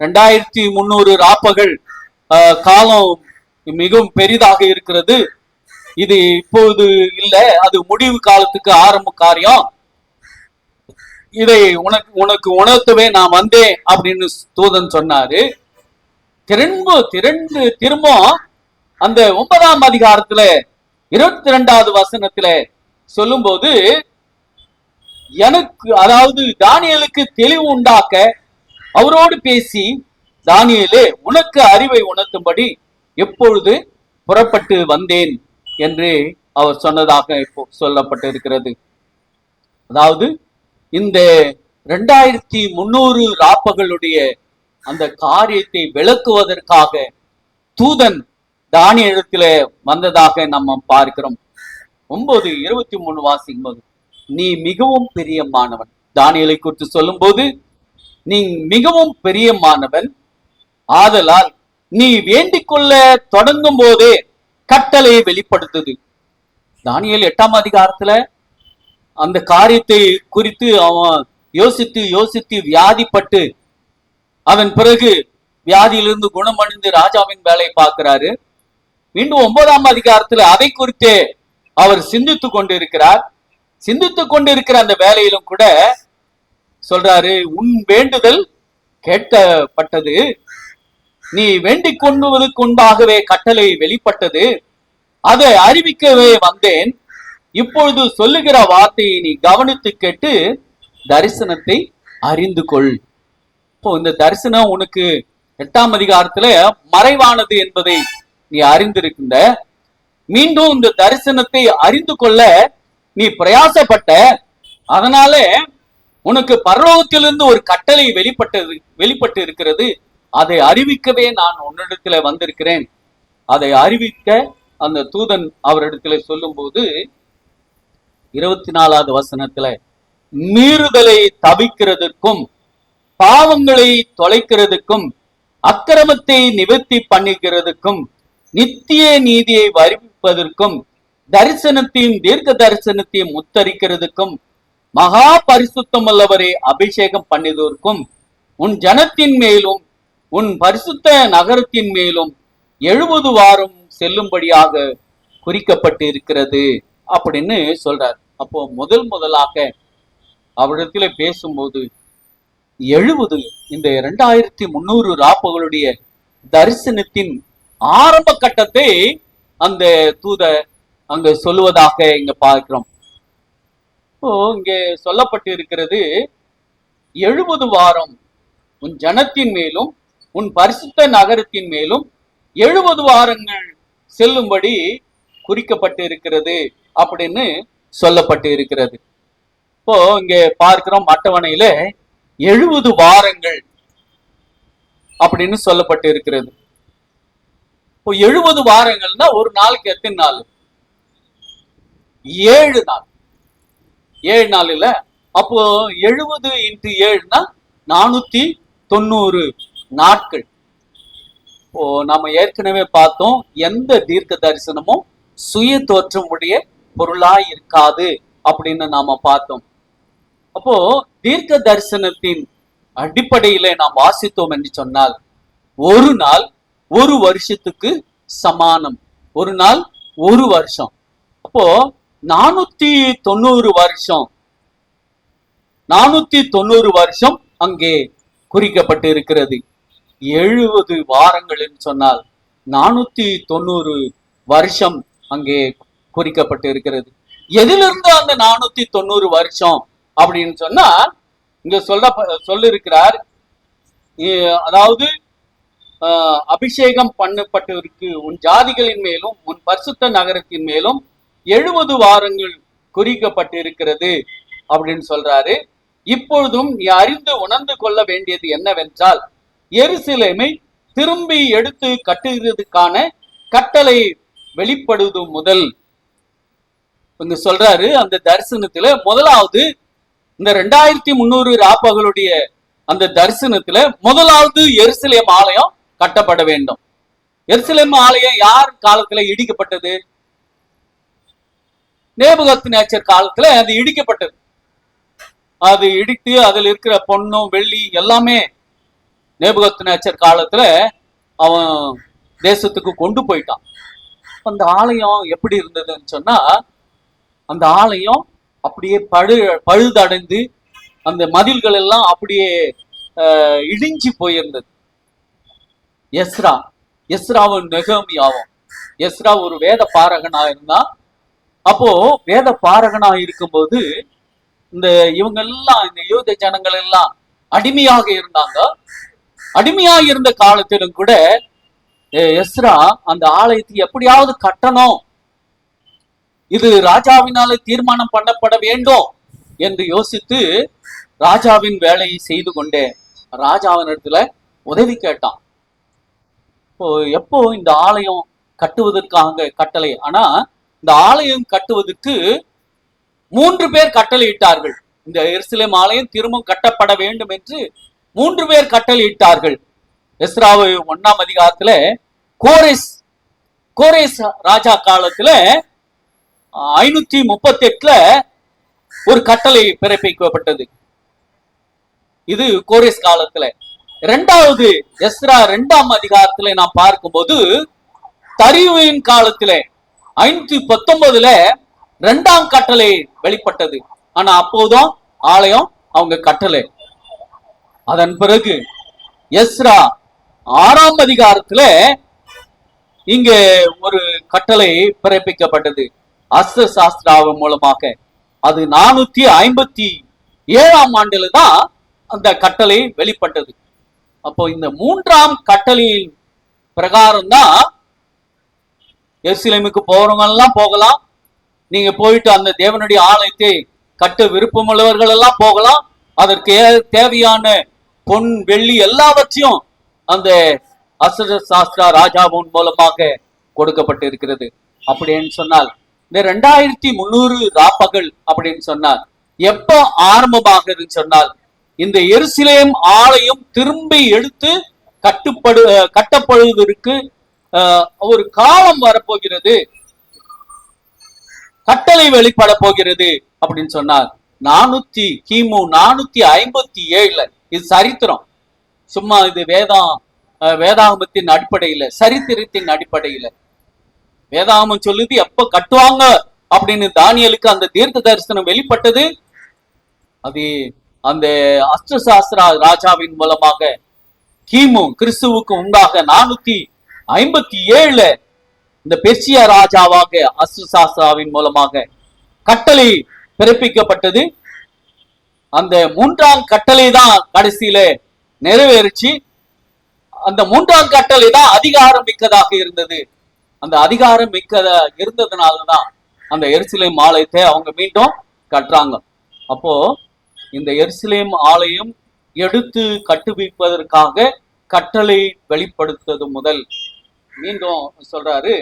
2300 ராப்பகள் காலம் மிகவும் பெரிதாக இருக்கிறது, இது இப்போது இல்ல, அது முடிவு காலத்துக்கு ஆரம்ப காரியம், இதை உனக்கு உனக்கு உணர்த்தவே நான் வந்தேன் அப்படின்னு தூதன் சொன்னாரு. திரும்ப அந்த 9ஆம் அதிகாரத்துல 22வது வசனத்துல சொல்லும் போது, எனக்கு அதாவது தானியேலுக்கு தெளிவு உண்டாக்க அவரோடு பேசி, தானியேலே உனக்கு அறிவை உணர்த்தும்படி எப்பொழுது புறப்பட்டு வந்தேன் என்று அவர் சொன்னதாக இப்போ சொல்லப்பட்டிருக்கிறது. அதாவது இந்த 2300 ராப்பகளுடைய அந்த காரியத்தை விளக்குவதற்காக தூதன் தானியேலிடத்தில வந்ததாக நம்ம பார்க்கிறோம். 9:23 வாசிக்கும் போது, நீ மிகவும் பிரியமானவன், தானியேலை குறித்து சொல்லும் போது, நீ மிகவும் பிரியமானவன், ஆதலால் நீ வேண்டிக் கொள்ள தொடங்கும் போதே கட்டளையை வெளிப்படுத்துது. தானியேல் 8ஆம் அதிகாரத்துல அந்த காரியத்தை குறித்து அவன் யோசித்து யோசித்து வியாதிப்பட்டு, அதன் பிறகு வியாதியிலிருந்து குணமடைந்து ராஜாவின் வேலையை பார்க்கிறாரு. மீண்டும் 9ஆம் அதிகாரத்துல அதை குறித்தே அவர் சிந்தித்து கொண்டிருக்கிறார். சிந்தித்து கொண்டிருக்கிற அந்த வேலையிலும் கூட சொல்றாரு, உன் வேண்டுதல் கேட்கப்பட்டது, நீ வேண்டிக் கொண்டுவதற்கு முன்பாகவே கட்டளை வெளிப்பட்டது, அதை அறிவிக்கவே வந்தேன், இப்பொழுது சொல்லுகிற வார்த்தையை நீ கவனித்து கேட்டு தரிசனத்தை அறிந்து கொள். இப்போ இந்த தரிசனம் உனக்கு 8ஆம் அதிகாரத்துல மறைவானது என்பதை நீ அறிந்திருக்கின்ற, மீண்டும் இந்த தரிசனத்தை அறிந்து கொள்ள நீ பிரயாசப்பட்ட, அதனால உனக்கு பரலோகத்திலிருந்து ஒரு கட்டளை வெளிப்பட்டு இருக்கிறது, அதை அறிவிக்கவே நான் உன்னிடத்துல வந்திருக்கிறேன். அதை அறிவிக்க அந்த தூதன் அவரிடத்துல சொல்லும் போது 24வது வசனத்துல, மீறுதலை தவிக்கிறதுக்கும் பாவங்களை தொலைக்கிறதுக்கும் அக்கிரமத்தை நிவர்த்தி பண்ணிக்கிறதுக்கும் நித்திய நீதியை வருவிப்பதற்கும் தரிசனத்தையும் தீர்க்க தரிசனத்தையும் உத்தரிக்கிறதுக்கும் மகா பரிசுத்தம் உள்ளவரை அபிஷேகம் பண்ணியதற்கும் உன் ஜனத்தின் மேலும் உன் பரிசுத்த நகரத்தின் மேலும் 70 வாரம் செல்லும்படியாக குறிக்கப்பட்டு இருக்கிறது அப்படின்னு சொல்றார். அப்போ முதலாக அவரிடத்துல பேசும்போது 70 இந்த 2300 ராப்பகளுடைய தரிசனத்தின் ஆரம்ப கட்டத்தை அந்த தூத அங்க சொல்லுவதாக இங்க பார்க்கிறோம். இங்க சொல்லப்பட்டு இருக்கிறது, 70 வாரம் உன் ஜனத்தின் மேலும் உன் பரிசுத்த நகரத்தின் மேலும் 70 வாரங்கள் செல்லும்படி குறிக்கப்பட்டு இருக்கிறது அப்படின்னு சொல்லப்பட்டு இருக்கிறது. இப்போ இங்க பார்க்கிறோம் அட்டவணையில 70 வாரங்கள் அப்படின்னு சொல்லப்பட்டு இருக்கிறது. இப்போ 70 வாரங்கள்னா ஒரு நாளுக்கு எத்தனை நாள்? 7 நாள். 7 நாள் இல்ல, அப்போ 70 × 7 490 நாட்கள். இப்போ நாம ஏற்கனவே பார்த்தோம், எந்த தீர்க்க தரிசனமும் சுய தோற்றம் உடைய பொருளாய் இருக்காது அப்படின்னு நாம பார்த்தோம். அப்போ தீர்க்க தரிசனத்தின் அடிப்படையில நாம் வாசித்தோம் என்று சொன்னால், ஒரு நாள் ஒரு வருஷத்துக்கு சமானம். ஒரு நாள் ஒரு வருஷம். அப்போ 490 வருஷம், 490 வருஷம் அங்கே குறிக்கப்பட்டு இருக்கிறது. 70 வாரங்கள் என்று சொன்னால் 490 வருஷம் அங்கே குறிக்கப்பட்டு இருக்கிறது. எதிலிருந்து அந்த 490 வருஷம் அப்படின்னு சொன்னா, இங்க சொல்லிருக்கிறார், அதாவது அபிஷேகம் பண்ணப்பட்டிருக்கு உன் ஜாதிகளின் மேலும் உன் பரிசுத்த நகரத்தின் மேலும் 70 வாரங்கள் குறிக்கப்பட்டிருக்கிறது அப்படின்னு சொல்றாரு. இப்பொழுதும் நீ அறிந்து உணர்ந்து கொள்ள வேண்டியது என்னவென்றால், எருசலேமை திரும்பி எடுத்து கட்டுகிறதுக்கான கட்டளை வெளிப்படுவது முதல் சொல்றாரு. அந்த தரிசனத்துல முதலாவது இந்த 2300 ராப்பகளுடைய அந்த தரிசனத்துல முதலாவது எருசலேம் ஆலயம் கட்டப்பட வேண்டும். எருசலேம் ஆலயம் யார் காலத்துல இடிக்கப்பட்டது? நேபுகத்நேச்சர் காலத்துல அது இடிக்கப்பட்டது. அது இடித்து அதில் இருக்கிற பொன்னும் வெள்ளி எல்லாமே நேபுகத்நேச்சர் காலத்துல அவன் தேசத்துக்கு கொண்டு போயிட்டான். அந்த ஆலயம் எப்படி இருந்ததுன்னு சொன்னா, அந்த ஆலயம் அப்படியே பழுதடைந்து அந்த மதில்கள் எல்லாம் அப்படியே இடிஞ்சு போயிருந்தது. எஸ்ராவும் நெகமியாவும், எஸ்ரா ஒரு வேத பாரகனா இருந்தா. அப்போ வேத பாரகனா இருக்கும்போது இந்த இவங்க எல்லாம், இந்த யூத ஜனங்கள் எல்லாம் அடிமையாக இருந்தாங்க. அடிமையாக இருந்த காலத்திலும் கூட எஸ்ரா அந்த ஆலயத்தை எப்படியாவது கட்டணும், இது ராஜாவினால தீர்மானம் பண்ணப்பட வேண்டும் என்று யோசித்து ராஜாவின் வேலையை செய்து கொண்டே ராஜாவினிடத்துல உதவி கேட்டான். எப்போ இந்த ஆலயம் கட்டுவதற்காக கட்டளை, ஆனா இந்த ஆலயம் கட்டுவதற்கு 3 பேர் கட்டளையிட்டார்கள். இந்த எருசலேம் ஆலயம் திரும்ப கட்டப்பட வேண்டும் என்று 3 பேர் கட்டளையிட்டார்கள். எஸ்ராவு 1ஆம் அதிகாரத்துல கோரேஸ் ராஜா காலத்துல 538ல ஒரு கட்டளை பிறப்பிக்கப்பட்டது. இது கோரேஸ் காலத்துல. 2வது எஸ்ரா 2ஆம் அதிகாரத்துல நாம் பார்க்கும்போது தரியுவின் காலத்துல 519ல 2ஆம் கட்டளை வெளிப்பட்டது. ஆனா அப்போதும் ஆலயம் அவங்க கட்டளை. அதன் பிறகு எஸ்ரா 6ஆம் அதிகாரத்துல இங்க ஒரு கட்டளை பிறப்பிக்கப்பட்டது அஸ்திரசாஸ்திராவின் மூலமாக. அது 457ஆம் ஆண்டுல தான் அந்த கட்டளை வெளிப்பட்டது. அப்போ இந்த 3ஆம் கட்டளையின் பிரகாரம் தான் எருசலேமுக்கு போறவங்க எல்லாம் போகலாம். நீங்க போயிட்டு அந்த தேவனுடைய ஆலயத்தை கட்ட விருப்பமுள்ளவர்கள் எல்லாம் போகலாம். அதற்கு தேவையான பொன் வெள்ளி எல்லாவற்றையும் அந்த அஸ்திரசாஸ்திரா ராஜாவின் மூலமாக கொடுக்கப்பட்டிருக்கிறது. அப்படின்னு சொன்னால் இந்த 2300 ராப்பகல் அப்படின்னு சொன்னால் எப்போ ஆரம்பமாக சொன்னால் இந்த எருசலேம் ஆலயம் திரும்பி எடுத்து கட்டப்படுவதற்கு ஒரு காலம் வரப்போகிறது, கட்டளை வெளிப்பட போகிறது அப்படின்னு சொன்னார். கிமு 457. இது சரித்திரம், சும்மா இது வேதாகமத்தின் அடிப்படையில, சரித்திரத்தின் அடிப்படையில. வேதாகமம் சொல்லுது எப்ப கட்டுவாங்க அப்படின்னு தானியலுக்கு அந்த தீர்க்க தரிசனம் வெளிப்பட்டது. அது அந்த அஸ்திரசாஸ்திரா ராஜாவின் மூலமாக கிமு கிறிஸ்துவுக்கு உண்டாக 457 இந்த பெர்சியா ராஜாவாக அஸ்திரசாஸ்திராவின் மூலமாக கட்டளை பிறப்பிக்கப்பட்டது. அந்த 3ஆம் கட்டளை தான் கடைசியில நிறைவேறிச்சு. அந்த 3ஆம் கட்டளை தான் அதிகாரம் மிக்கதாக இருந்தது. அந்த அதிகாரம் மிக்கதா இருந்ததுனாலதான் அந்த எருசலேம் ஆலயத்தை அவங்க மீண்டும் கட்டுறாங்க. அப்போ இந்த எருசலேம் ஆலயம் எடுத்து கட்டுவிப்பதற்காக கட்டளை வெளிப்படுத்தது முதல் மீண்டும் சொல்றாரு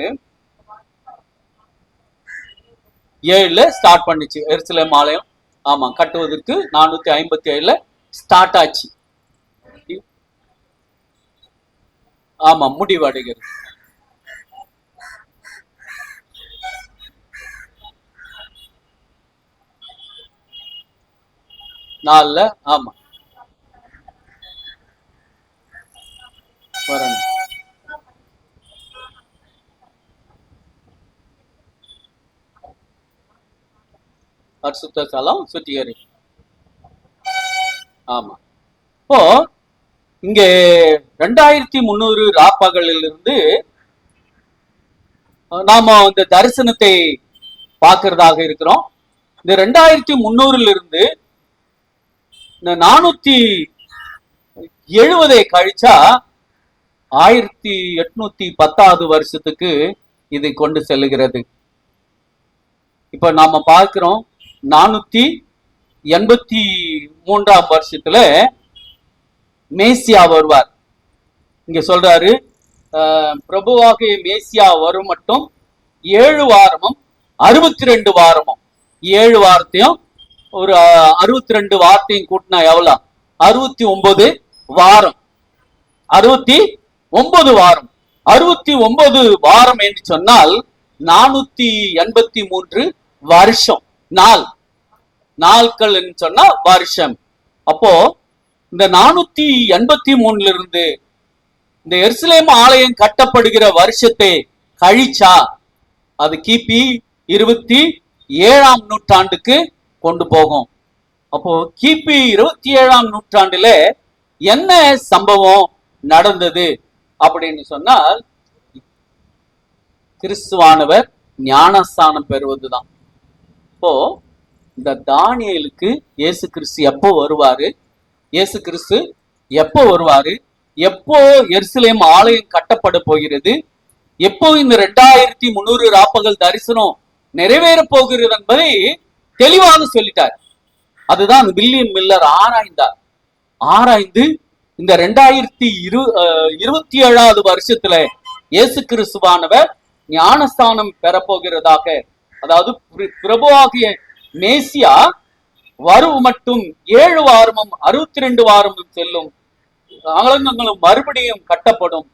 7ல ஸ்டார்ட் பண்ணிச்சு எருசலேம் ஆலயம். ஆமா, கட்டுவதற்கு 457ல ஸ்டார்ட் ஆச்சு. ஆமா, முடிவடைகிறது. நாலுல ஆமா வரணும். பரிசுத்த ஸ்தலம் சுத்திகரி. ஆமா, இப்போ இங்க 2300 ராப்பகலிலிருந்து நாம இந்த தரிசனத்தை பார்க்கிறதாக இருக்கிறோம். இந்த 2300 இருந்து இந்த 470 கழிச்சா 1810 வருஷத்துக்கு இது கொண்டு செல்லுகிறது. இப்ப நாம பார்க்கிறோம் 483ஆம் வருஷத்துல மேசியா வருவார். இங்க சொல்றாரு, பிரபுவாகிய மேசியா வரும் மட்டும் 7 வாரமும் 62 வாரமும், 7 வாரத்தையும் ஒரு 62 வாரத்தையும் கூட்டினா எவ்வளவு? 69 வாரம். 69 வாரம். 69 வாரம் என்று சொன்னால் 483 வருஷம். நாட்கள் என்று சொன்னா வருஷம். அப்போ இந்த 483 இருந்து இந்த எருசலேம் ஆலயம் கட்டப்படுகிற வருஷத்தை கழிச்சா அது கிபி 27ஆம் நூற்றாண்டுக்கு கொண்டு போகும். அப்போ கிபி 27ஆம் நூற்றாண்டுல என்ன சம்பவம் நடந்தது அப்படின்னு சொன்னால், கிறிஸ்துவானவர் ஞானஸ்தானம் பெறுவதுதான். இப்போ இந்த தானியேலுக்கு இயேசு கிறிஸ்து எப்போ வருவாரு, இயேசு கிறிஸ்து எப்போ வருவாரு, எப்போ எருசலேம் ஆலயம் கட்டப்பட போகிறது, எப்போ இந்த 2300 ராப்பகல் தரிசனம் நிறைவேற போகிறது என்பதை தெளிவாக சொல்லிட்டார். அதுதான் வில்லியம் மில்லர் ஆராய்ந்தார். ஆராய்ந்து இந்த 2027வது வருஷத்துல இயேசு கிறிஸ்துவானவர் ஞானஸ்தானம் பெறப்போகிறதாக, அதாவது பிரபுவாகிய மேசியா வருவு மட்டும் 7 வாரமும் 62 வாரமும் செல்லும், அலங்கங்களும் மறுபடியும் கட்டப்படும்,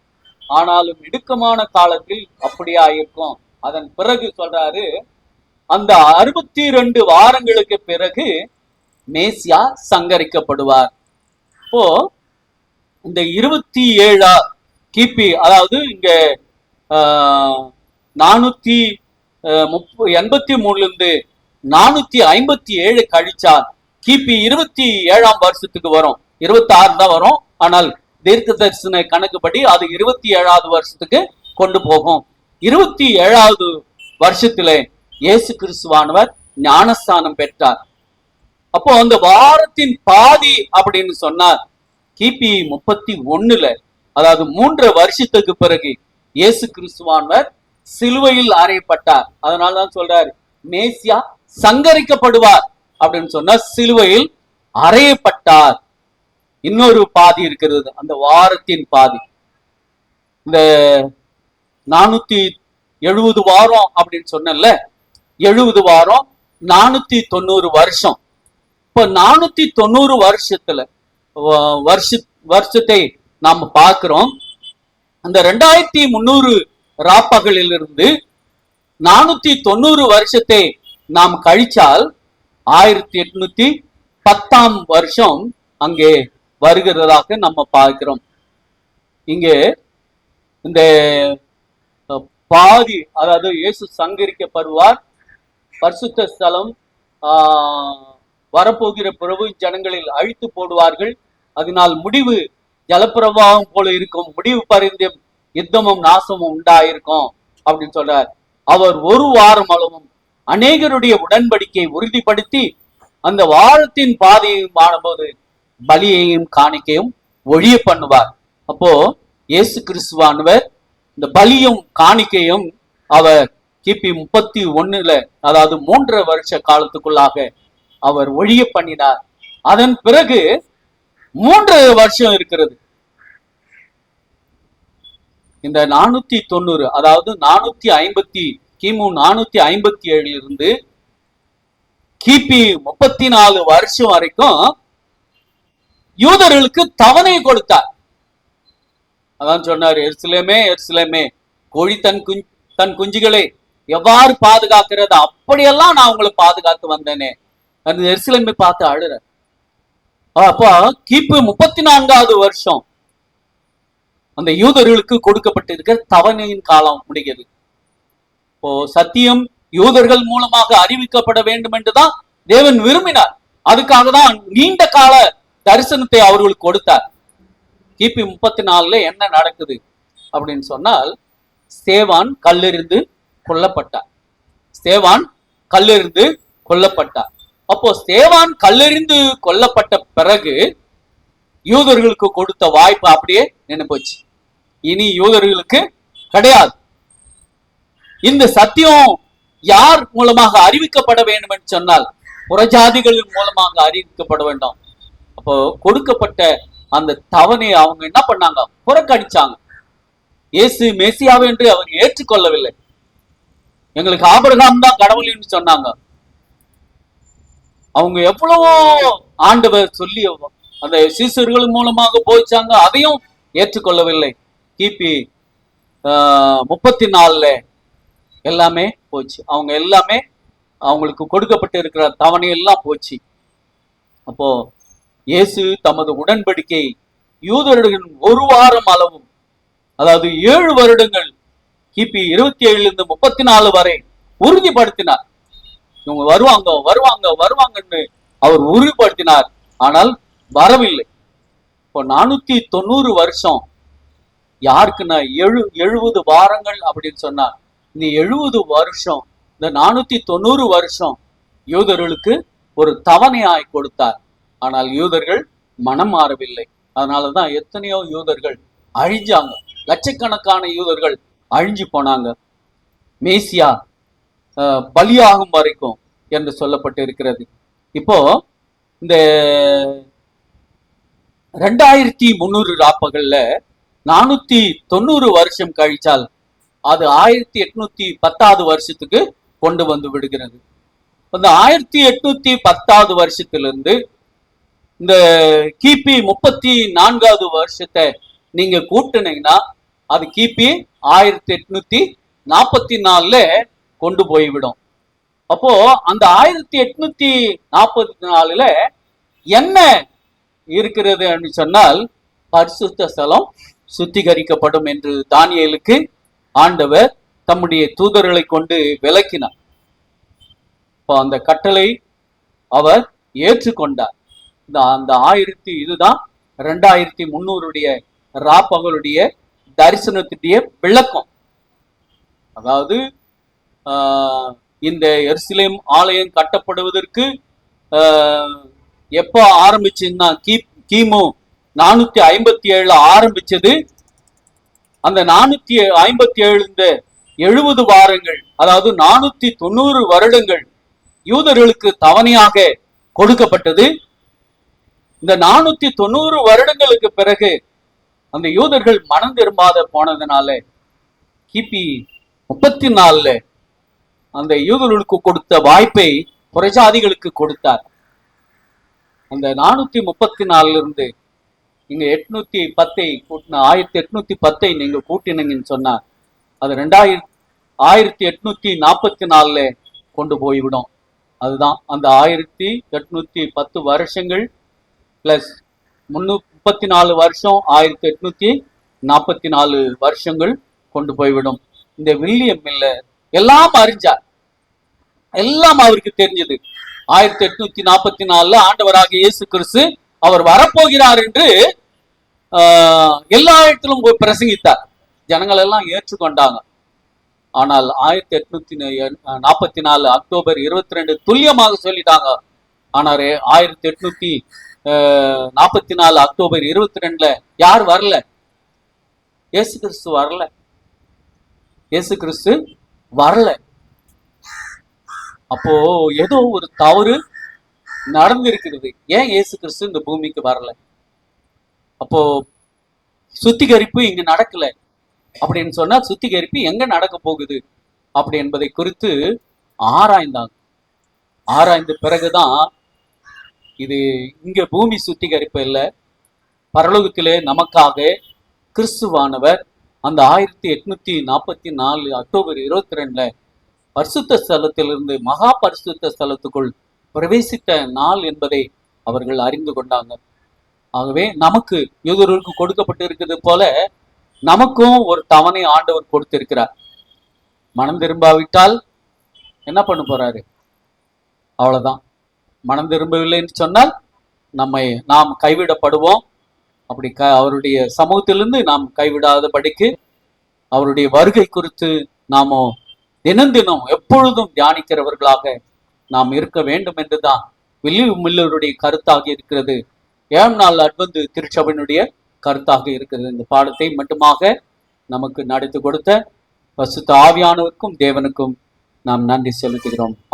ஆனாலும் இடுக்கமான காலத்தில் அப்படியா இருக்கும். அதன் பிறகு சொல்றாரு, அந்த 62 வாரங்களுக்கு பிறகு மேசியா சங்கரிக்கப்படுவார். இப்போ இந்த 27 கிபி, அதாவது இங்க 483 இருந்து 457 கழிச்சா கிபி 27ஆம் வருஷத்துக்கு வரும். 26 தான் வரும், ஆனால் தீர்க்க தரிசன கணக்குப்படி அது 27வது வருஷத்துக்கு கொண்டு போகும். 27வது வருஷத்துல இயேசு கிறிஸ்துவானவர் ஞானஸ்தானம் பெற்றார். அப்போ அந்த வாரத்தின் பாதி அப்படின்னு சொன்னார் கிபி 31ல, அதாவது 3 வருஷத்துக்கு பிறகு இயேசு கிறிஸ்துவானவர் சிலுவையில் அறையப்பட்டார். அதனாலதான் சொல்றாரு மேசியா சங்கரிக்கப்படுவார் அப்படின்னு சொன்னா சிலுவையில் அறையப்பட்டார். இன்னொரு பாதி இருக்கிறது, அந்த வாரத்தின் பாதி. இந்த 470 வாரம் அப்படின்னு சொன்னல, 70 வாரம் 490 வருஷம். இப்ப 490 வருஷத்துல வருஷத்தை நாம் பார்க்கிறோம். அந்த 2300 ராப்பகலிலிருந்து 490 வருஷத்தை நாம் கழிச்சால் 1810ஆம் வருஷம் அங்கே வருகிறதாக நம்ம பார்க்கிறோம். இங்கே இந்த பாதி, அதாவது இயேசு சங்கரிக்கப்படுவார், பரிசுத்த ஸ்தலம் வரப்போகிற பிரபு ஜனங்களில் அழித்து போடுவார்கள், அதனால் முடிவு ஜலப்பிரவாகம் போல இருக்கும், முடிவு பரிந்தும் யுத்தமும் நாசமும் உண்டாயிருக்கும் அப்படின்னு சொல்றார். அவர் 1 வாரம் அளவும் அநேகருடைய உடன்படிக்கை உறுதிப்படுத்தி அந்த வாரத்தின் பாதையும் ஆனபோது பலியையும் காணிக்கையும் ஒழிய பண்ணுவார். அப்போ இயேசு கிறிஸ்துவானவர் இந்த பலியும் காணிக்கையும் அவர் கிபி 31ல, அதாவது 3 வருஷ காலத்துக்குள்ளாக அவர் ஒழிய பண்ணினார். அதன் பிறகு 3 வருஷம் இருக்கிறது. இந்த 490, அதாவது கிமு 457 இருந்து கிபி 34 வருஷம் வரைக்கும் யூதர்களுக்கு தவணை கொடுத்தார். அதான் சொன்னார், எருசலேமே எருசலேமே, கோழி தன் குஞ்சுகளை எவ்வாறு பாதுகாக்கிறது அப்படியெல்லாம் நான் உங்களை பாதுகாத்து வந்தேனே. அந்த எருசலேமை பார்த்து அழுற. அப்போ கிபி 34வது வருஷம் அந்த யூதர்களுக்கு கொடுக்கப்பட்டிருக்கிற தவணையின் காலம் முடிகிறது. இப்போ சத்தியம் யூதர்கள் மூலமாக அறிவிக்கப்பட வேண்டும் என்றுதான் தேவன் விரும்பினார். அதுக்காக தான் நீண்ட கால தரிசனத்தை அவர்களுக்கு கொடுத்தார். கிபி 34ல என்ன நடக்குது அப்படின்னு சொன்னால், ஸ்தேவான் கல்லெறிந்து கொல்லப்பட்டார். ஸ்தேவான் கல்லெறிந்து கொல்லப்பட்டார். அப்போ ஸ்தேவான் கல்லெறிந்து கொல்லப்பட்ட பிறகு யூதர்களுக்கு கொடுத்த வாய்ப்பு அப்படியே நின்று போச்சு. இனி யூதர்களுக்கு கிடையாது. இந்த சத்தியம் யார் மூலமாக அறிவிக்கப்பட வேண்டும் என்று சொன்னால் புறஜாதிகளின் மூலமாக அறிவிக்கப்பட வேண்டும். அப்போ கொடுக்கப்பட்ட அந்த தவணையை அவங்க என்ன பண்ணாங்க, புறக்கணிச்சாங்க. இயேசு மேசியாவை என்று அவர் ஏற்றுக்கொள்ளவில்லை. எங்களுக்கு ஆபிரகாம் தான் கடவுள் என்று சொன்னாங்க. அவங்க எவ்வளவோ ஆண்டவர் சொல்லி அந்த சீசர்கள் மூலமாக போச்சாங்க, அதையும் ஏற்றுக்கொள்ளவில்லை. கிபி 34ல எல்லாமே போச்சு. அவங்க எல்லாமே அவங்களுக்கு கொடுக்கப்பட்டு இருக்கிற தவணை எல்லாம் போச்சு. அப்போ இயேசு தமது உடன்படிக்கை யூதர்களின் 1 வாரம் அளவும் அதாவது 7 வருடங்கள் கிபி 27 34 வரை உறுதிப்படுத்தினார். இவங்க வருவாங்க வருவாங்க வருவாங்கன்னு அவர் உறுதிப்படுத்தினார். ஆனால் வரவில்லை. இப்போ 490 வருஷம் யாருக்குன்னா 70 வாரங்கள் அப்படின்னு சொன்னார். இந்த 70 வருஷம், இந்த 490 வருஷம் யூதர்களுக்கு ஒரு தவணையாய் கொடுத்தார். ஆனால் யூதர்கள் மனம் மாறவில்லை. அதனாலதான் எத்தனையோ யூதர்கள் அழிஞ்சாங்க. லட்சக்கணக்கான யூதர்கள் அழிஞ்சு போனாங்க. மேசியா பலியாகும் வரைக்கும் என்று சொல்லப்பட்டு இருக்கிறது. இப்போ இந்த 2300 ராப்பகல்ல 490 வருஷம் கழிச்சால் அது 1810 வருஷத்துக்கு கொண்டு வந்து விடுகிறது. அந்த 1810 வருஷத்திலிருந்து இந்த கிபி 34 வருஷத்தை நீங்க கூட்டினீங்கன்னா அது கிபி 1844 கொண்டு போய்விடும். அப்போ அந்த 1844 என்ன இருக்கிறது என்று சொன்னால் பரிசுத்த ஸ்தலம் சுத்திகரிக்கப்படும் என்று தானியேலுக்கு ஆண்டவர் தம்முடைய தூதர்களை கொண்டு விளக்கினார். இப்போ அந்த கட்டளை அவர் ஏற்றுக்கொண்டார். அந்த இதுதான் 2300 ராப்பகலுடைய தரிசனத்துடைய விளக்கம். அதாவது இந்த எருசலேம் ஆலயம் கட்டப்படுவதற்கு எப்போ ஆரம்பிச்சுன்னா கிமு 457 ஆரம்பிச்சது. அந்த 457 இந்த 70 வாரங்கள், அதாவது 490 வருடங்கள் யூதர்களுக்கு தவணையாக கொடுக்கப்பட்டது. இந்த 490 வருடங்களுக்கு பிறகு அந்த யூதர்கள் மனம் திரும்பாத போனதுனால கிபி 34 அந்த யூதர்களுக்கு கொடுத்த வாய்ப்பை புறஜாதிகளுக்கு கொடுத்தார். அந்த 434 இருந்து நீங்க 810 கூட்டின 1810 நீங்க கூட்டினீங்கன்னு சொன்னா அது 1844 கொண்டு போய்விடும். அதுதான் அந்த 1810 வருஷங்கள் பிளஸ் 34 வருஷம் 1844 வருஷங்கள் கொண்டு போய்விடும். இந்த வில்லியம் மில்லர் எல்லாம் அறிஞ்சார், எல்லாம் அவருக்கு தெரிஞ்சது. 1844 ஆண்டவராக இயேசு கிறிஸ்து அவர் வரப்போகிறார் என்று எல்லா இடத்திலும் போய் பிரசங்கித்தார். ஜனங்கள் எல்லாம் ஏற்றுக்கொண்டாங்க. ஆனால் 1844 அக்டோபர் 22 துல்லியமாக சொல்லிட்டாங்க. ஆனால் 1844 அக்டோபர் 22 யார் வரல? இயேசு கிறிஸ்து வரல. இயேசு கிறிஸ்து வரல. அப்போ ஏதோ ஒரு தவறு நடந்திருக்கிறது. ஏன் இயேசு கிறிஸ்து இந்த பூமிக்கு வரல? அப்போ சுத்திகரிப்பு இங்கு நடக்கல அப்படின்னு சொன்னா சுத்திகரிப்பு எங்க நடக்க போகுது அப்படி என்பதை குறித்து ஆராய்ந்தாங்க. ஆராய்ந்த பிறகுதான் இது இங்க பூமி சுத்திகரிப்பு இல்லை, பரலோகத்திலே நமக்காக கிறிஸ்துவானவர் அந்த 1844 அக்டோபர் 22 பரிசுத்த ஸ்தலத்திலிருந்து மகா பரிசுத்த ஸ்தலத்துக்குள் பிரவேசித்த நாள் என்பதை அவர்கள் அறிந்து கொண்டாங்க. ஆகவே நமக்கு யூதர்களுக்கு கொடுக்கப்பட்டு இருக்கிறது போல நமக்கும் ஒரு தவணை ஆண்டவர் கொடுத்திருக்கிறார். மனம் திரும்பாவிட்டால் என்ன பண்ண போறாரு? அவ்வளவுதான். மனம் திரும்பவில்லை என்று சொன்னால் நாம் கைவிடப்படுவோம். அப்படி அவருடைய சமூகத்திலிருந்து நாம் கைவிடாதபடிக்கு அவருடைய வருகை குறித்து நாம தினம் தினம் எப்பொழுதும் தியானிக்கிறவர்களாக நாம் இருக்க வேண்டும் என்றுதான் வில்லியம் மில்லருடைய கருத்தாக இருக்கிறது. 7 நாள் அட்வென்ட் திருச்சபையினுடைய கருத்தாக இருக்கிறது. இந்த பாடத்தை மட்டுமாக நமக்கு நடத்தி கொடுத்த பரிசுத்த ஆவியானவருக்கும் தேவனுக்கும் நாம் நன்றி செலுத்துகிறோம்.